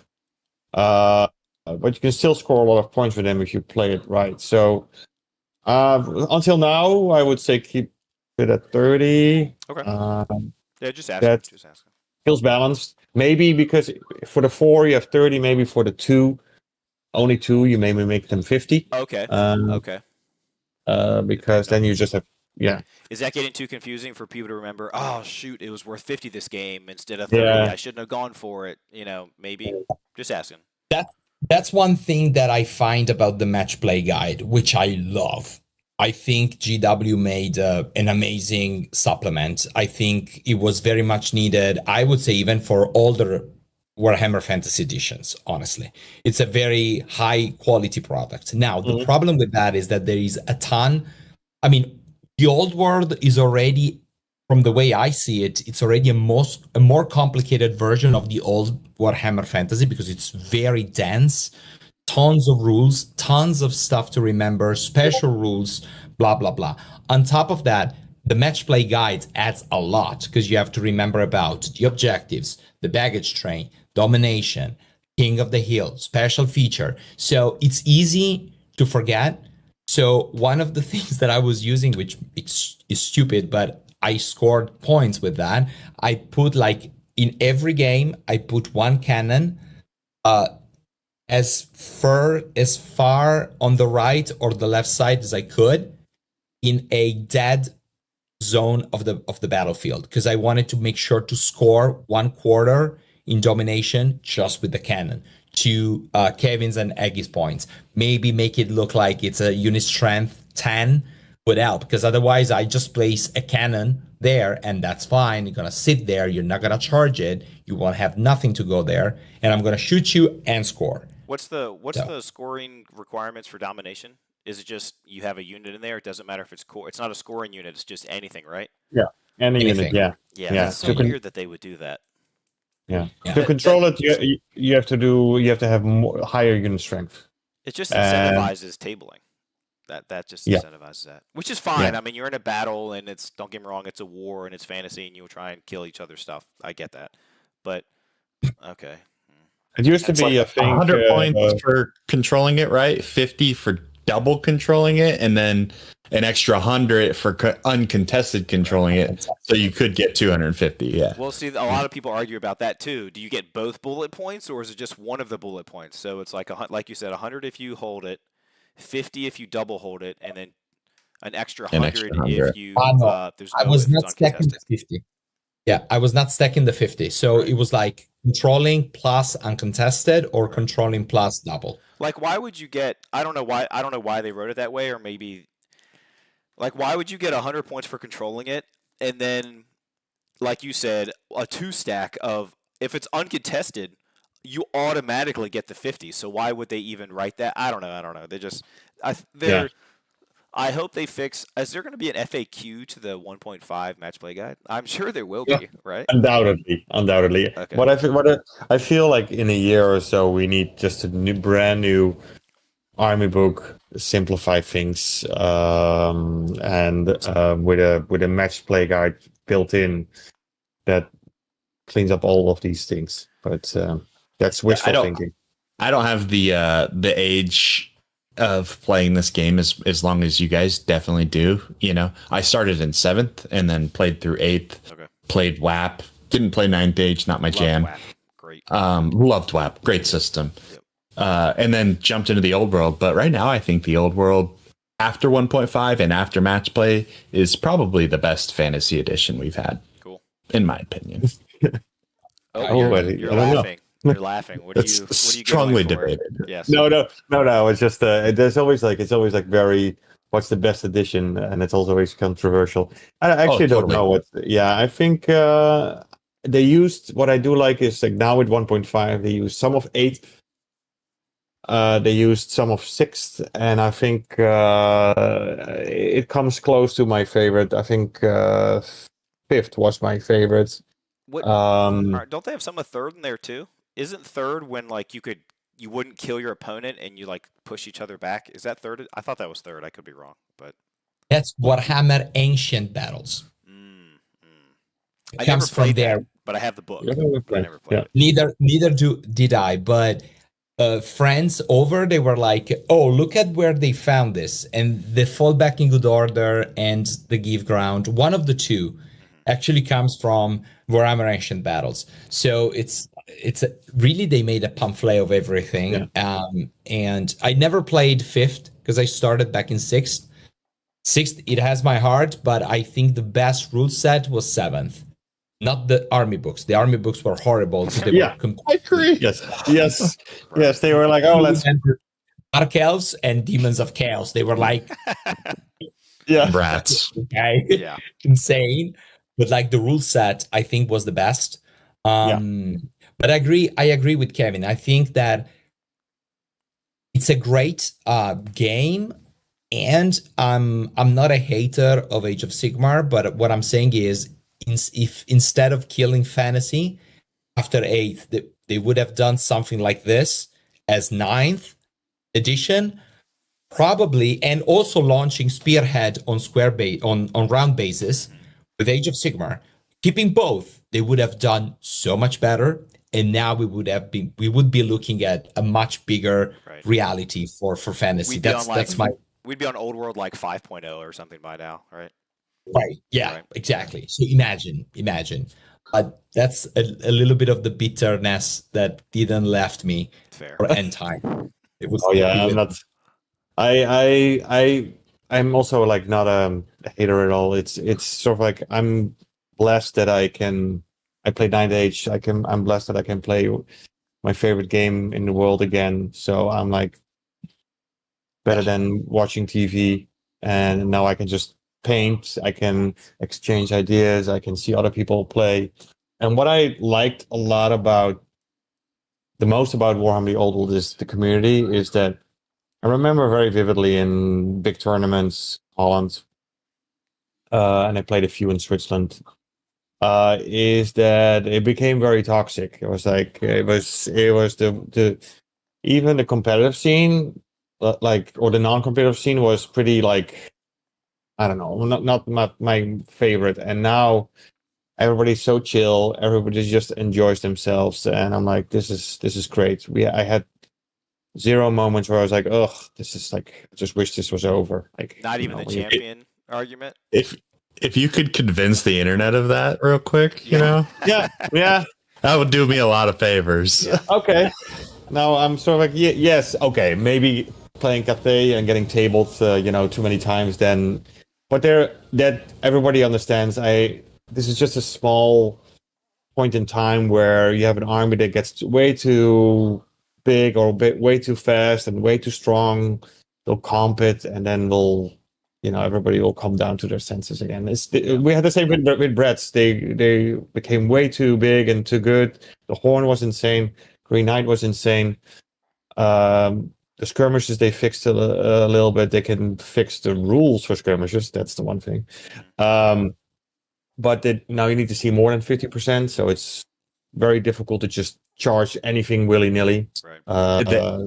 But you can still score a lot of points with them if you play it right. So until now, I would say keep it at 30. Okay. Just ask. Feels balanced. Maybe because for the 4 you have 30. Maybe for the 2, only 2, you maybe make them 50. Okay. Because then you just have Is that getting too confusing for people to remember? Oh shoot, it was worth 50 this game instead of 30. I shouldn't have gone for it. Maybe. Just asking. That's one thing that I find about the match play guide, which I love. I think GW made an amazing supplement. I think it was very much needed. I would say even for older Warhammer Fantasy editions, honestly. It's a very high quality product. Now, the problem with that is that there is a ton. I mean, the old world is already from the way I see it, it's already a more complicated version of the old Warhammer Fantasy because it's very dense, tons of rules, tons of stuff to remember, special rules, blah blah blah. On top of that, the match play guide adds a lot because you have to remember about the objectives, the baggage train, domination, king of the hill, special feature. So it's easy to forget. So one of the things that I was using, which is stupid, but I scored points with that. I put like in every game, I put one cannon uh, as far on the right or the left side as I could in a dead zone of the battlefield because I wanted to make sure to score 1/4 in domination just with the cannon to Kevin's and Aggie's points. Maybe make it look like it's a unit strength 10 would help because otherwise I just place a cannon there and that's fine. You're gonna sit there, you're not gonna charge it, you won't have nothing to go there, and I'm gonna shoot you and score. What's the scoring requirements for domination? Is it just you have a unit in there? It doesn't matter if it's core. It's not a scoring unit. It's just anything, right? Yeah, any Anything. unit. Yeah, Yeah. that's so weird that they would do that. Yeah. Yeah. To control it, you have to have higher unit strength. It just incentivizes tabling. That just Yeah. incentivizes that, which is fine. Yeah. I mean, you're in a battle, and don't get me wrong, it's a war and it's fantasy, and you'll try and kill each other's stuff. I get that, but okay. It used to It's be, like I think, 100 points for controlling it, right? 50 for double controlling it, and then an extra 100 for uncontested controlling it. So you could get 250. Yeah. Well, see, a lot of people argue about that too. Do you get both bullet points, or is it just one of the bullet points? So it's like you said, 100 if you hold it, 50 if you double hold it, and then an extra 100 if you no. there's I no was if it's not stacking the uncontested. 50. Yeah, I was not stacking the 50. So it was like controlling plus uncontested or controlling plus double. Like, why would you get? I don't know why they wrote it that way, or maybe like why would you get 100 points for controlling it, and then like you said, a 2 stack of if it's uncontested, you automatically get the 50. So why would they even write that? I don't know. They're. I hope they fix. Is there going to be an FAQ to the 1.5 match play guide? I'm sure there will be, right? Undoubtedly. Okay. I feel like in a year or so we need just a brand new army book, simplify things, and with a match play guide built in that cleans up all of these things. But that's wishful thinking. I don't have the age of playing this game as long as you guys definitely do. You know, I started in 7th and then played through 8th. Okay. Played WAP. Didn't play 9th Age, not my jam. WAP. Great. Loved WAP. Great system. Yep. And then jumped into the old world. But right now, I think the old world after 1.5 and after match play is probably the best fantasy edition we've had. Cool. In my opinion. You're laughing. You're laughing. What are you strongly going for? debated. Yes. No. It's just it's always like very. What's the best edition? And it's always controversial. I actually don't know what. Yeah, I think they used. What I do like is like now with 1.5, they use some of 8th. They used some of 6th, and I think it comes close to my favorite. I think 5th was my favorite. What? Don't they have some of 3rd in there too? Isn't 3rd when like you wouldn't kill your opponent and you like push each other back? Is that 3rd? I thought that was 3rd. I could be wrong, but that's Warhammer Ancient Battles. I comes never played from there, that, but I have the book. I never played it. Neither did I, but friends over, they were like, oh, look at where they found this, and the Fall Back in Good Order and the Give Ground, one of the two actually comes from Warhammer Ancient Battles. So it's really, they made a pamphlet of everything. And I never played 5th because I started back in 6th. 6th, it has my heart, but I think the best rule set was 7th. Not the army books. The army books were horrible. They were I agree. Yes. They were like, oh, let's Dark Elves and Demons of Chaos. They were like, Rats. Okay, insane. But like the rule set, I think was the best. But I agree with Kevin. I think that it's a great game, and I'm not a hater of Age of Sigmar. But what I'm saying is, if instead of killing fantasy after 8th, they would have done something like this as 9th edition, probably, and also launching Spearhead on on round basis with Age of Sigmar, keeping both, they would have done so much better. And now we would be looking at a much bigger reality for fantasy. That's my. We'd be on Old World like 5.0 or something by now, right? Right. Yeah. Right. Exactly. So imagine. That's a little bit of the bitterness that didn't left me for end time. It was. Oh yeah, I'm not. I'm also like not a hater at all. It's sort of like I'm blessed that I play Ninth Age. I'm blessed that I can play my favorite game in the world again. So I'm like better than watching TV, and now I can just paint. I can exchange ideas. I can see other people play. And what I liked a lot about Warhammer the Old World is the community. Is that I remember very vividly in big tournaments, Holland, and I played a few in Switzerland. Is that it became very toxic. It was like it was the even the competitive scene, like, or the non-competitive scene was pretty like, I don't know, not my favorite. And now everybody's so chill. Everybody just enjoys themselves, and I'm like, this is great. I had zero moments where I was like, ugh, this is like, I just wish this was over. Like, not even the champion argument. If you could convince the internet of that real quick, you know, yeah, that would do me a lot of favors. Yeah. Okay, now I'm sort of like, yes, okay, maybe playing Cathay and getting tabled, too many times, then, but that everybody understands. This is just a small point in time where you have an army that gets way too big or way too fast and way too strong. They'll comp it, and then everybody will come down to their senses again. We had the same with Bretts. They became way too big and too good. The Horn was insane. Green Knight was insane. The skirmishes they fixed a little bit. They can fix the rules for skirmishes. That's the one thing. But now you need to see more than 50%. So it's very difficult to just charge anything willy-nilly. Right.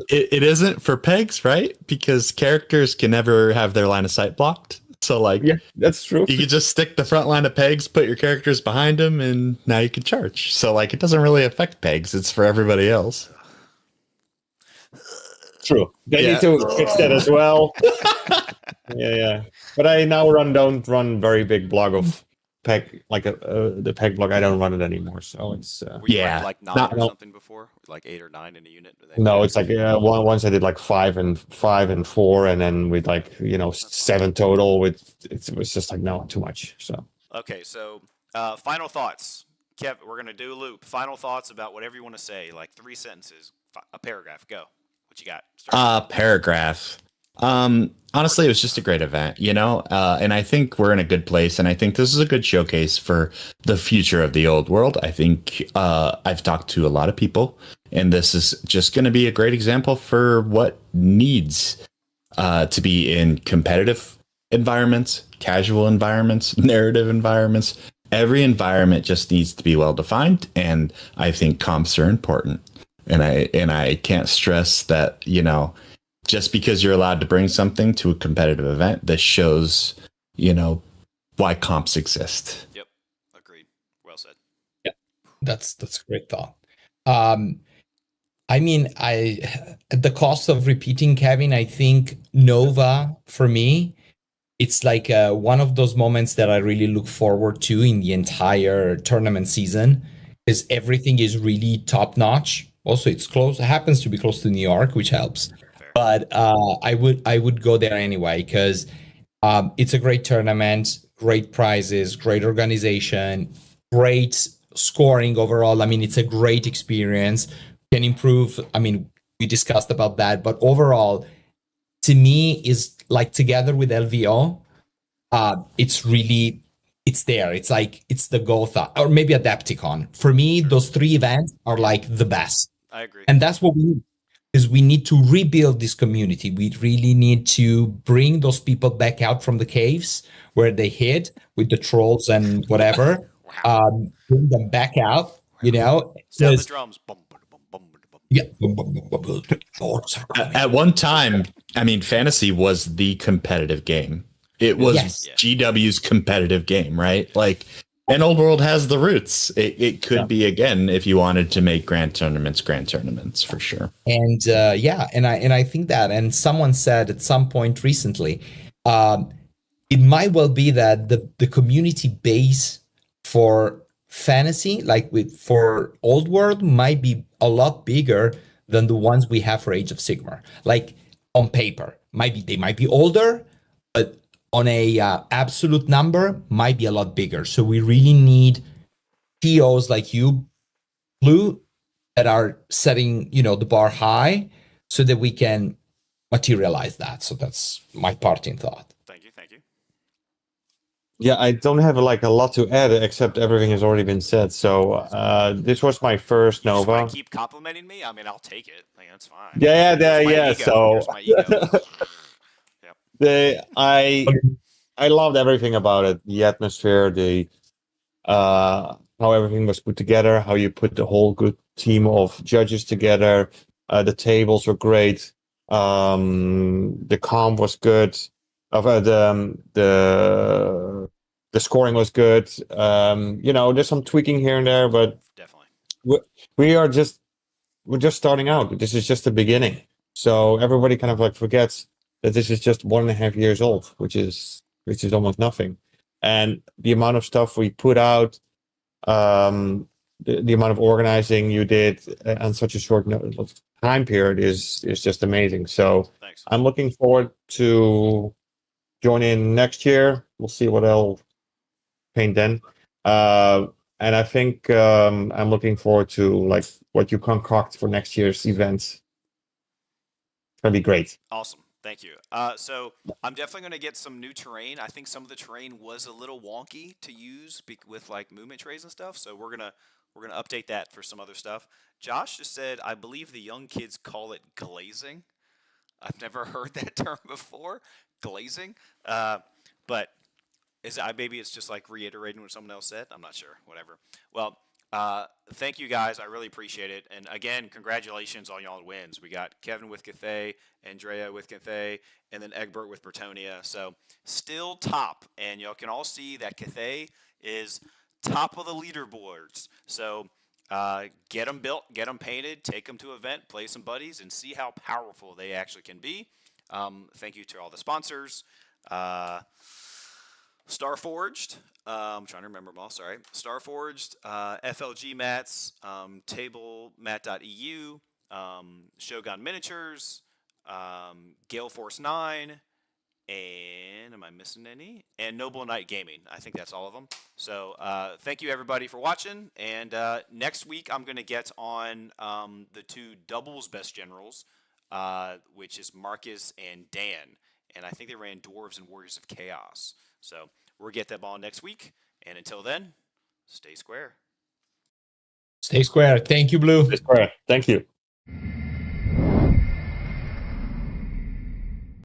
It isn't for pegs, right? Because characters can never have their line of sight blocked. So, like, yeah, that's true. You could just stick the front line of pegs, put your characters behind them, and now you can charge. So, like, it doesn't really affect pegs. It's for everybody else. True. They need to fix that as well. Yeah. But I now don't run very big block of peg, like the peg block. I don't run it anymore. So it's like 9 or something before, like 8 or 9 in a unit. No, it's like once I did like 5 and 4, and then with like 7 total. It was just like, no, too much. So okay, so final thoughts, Kev. We're gonna do a loop. Final thoughts about whatever you want to say, like 3 sentences, a paragraph. Go. What you got? Paragraph. Honestly, it was just a great event, and I think we're in a good place, and I think this is a good showcase for the future of the Old World. I think I've talked to a lot of people, and this is just going to be a great example for what needs to be in competitive environments, casual environments, narrative environments. Every environment just needs to be well defined, and I think comps are important. And I can't stress that, just because you're allowed to bring something to a competitive event, this shows, why comps exist. Yep. Agreed. Well said. Yeah. That's a great thought. I mean, at the cost of repeating, Kevin, I think Nova, for me, it's like one of those moments that I really look forward to in the entire tournament season, because everything is really top notch. Also, it's close. It happens to be close to New York, which helps. But I would go there anyway, because it's a great tournament, great prizes, great organization, great scoring overall. I mean, it's a great experience. Can improve. I mean, we discussed about that, but overall, to me, is like together with LVO, it's there. It's like it's the Gotha or maybe Adepticon. For me, those 3 events are like the best. I agree. And that's what we need. Is we need to rebuild this community. We really need to bring those people back out from the caves where they hid with the trolls and whatever. bring them back out, you know, Sound the because drums. Bum, bum, bum, bum, bum. yeah, At one time, I mean, fantasy was the competitive game. It was yes, GW's competitive game, right? Like, and Old World has the roots. It could be again if you wanted to make grand tournaments for sure. and I think that, and someone said at some point recently, um, it might well be that the community base for fantasy, like with for Old World, might be a lot bigger than the ones we have for Age of Sigmar. Like on paper, they might be older, but on a absolute number, might be a lot bigger. So we really need TOs like you, Blue, that are setting the bar high, so that we can materialize that. So that's my parting thought. Thank you. Thank you. Yeah, I don't have like a lot to add except everything has already been said. So this was my first You just Nova. want to keep complimenting me? I mean, I'll take it. Like, that's fine. Yeah, Here's my yeah. ego. So Here's my ego. Yep. I loved everything about it. The atmosphere, the how everything was put together, how you put the whole good team of judges together. The tables were great. The comp was good. The scoring was good. There's some tweaking here and there, but Definitely. we're just starting out. This is just the beginning. So everybody kind of like forgets that this is just 1.5 years old, which is almost nothing. And the amount of stuff we put out, the amount of organizing you did on such a short time period is just amazing. So Thanks. I'm looking forward to join in next year. We'll see what I'll paint then. And I think I'm looking forward to like what you concoct for next year's event. It's gonna be great. Awesome. Thank you. So I'm definitely going to get some new terrain. I think some of the terrain was a little wonky to use with like movement trays and stuff. So we're gonna update that for some other stuff. Josh just said, I believe the young kids call it glazing. I've never heard that term before, glazing. But maybe it's just like reiterating what someone else said. I'm not sure. Whatever. Well, thank you guys. I really appreciate it. And again, congratulations on y'all wins. We got Kevin with Cathay, Andrea with Cathay, and then Egbert with Bretonia. So still top. And y'all can all see that Cathay is top of the leaderboards. So get them built, get them painted, take them to an event, play some buddies, and see how powerful they actually can be. Thank you to all the sponsors. Starforged, I'm trying to remember them all, sorry. Starforged, FLG Mats, TableMat.eu, Shogun Miniatures, Gale Force 9, and am I missing any? And Noble Knight Gaming. I think that's all of them. So thank you everybody for watching. And next week I'm going to get on the two doubles best generals, which is Marcus and Dan. And I think they ran Dwarves and Warriors of Chaos. So we'll get them on next week. And until then, stay square. Stay square. Thank you, Blue. Stay square. Thank you.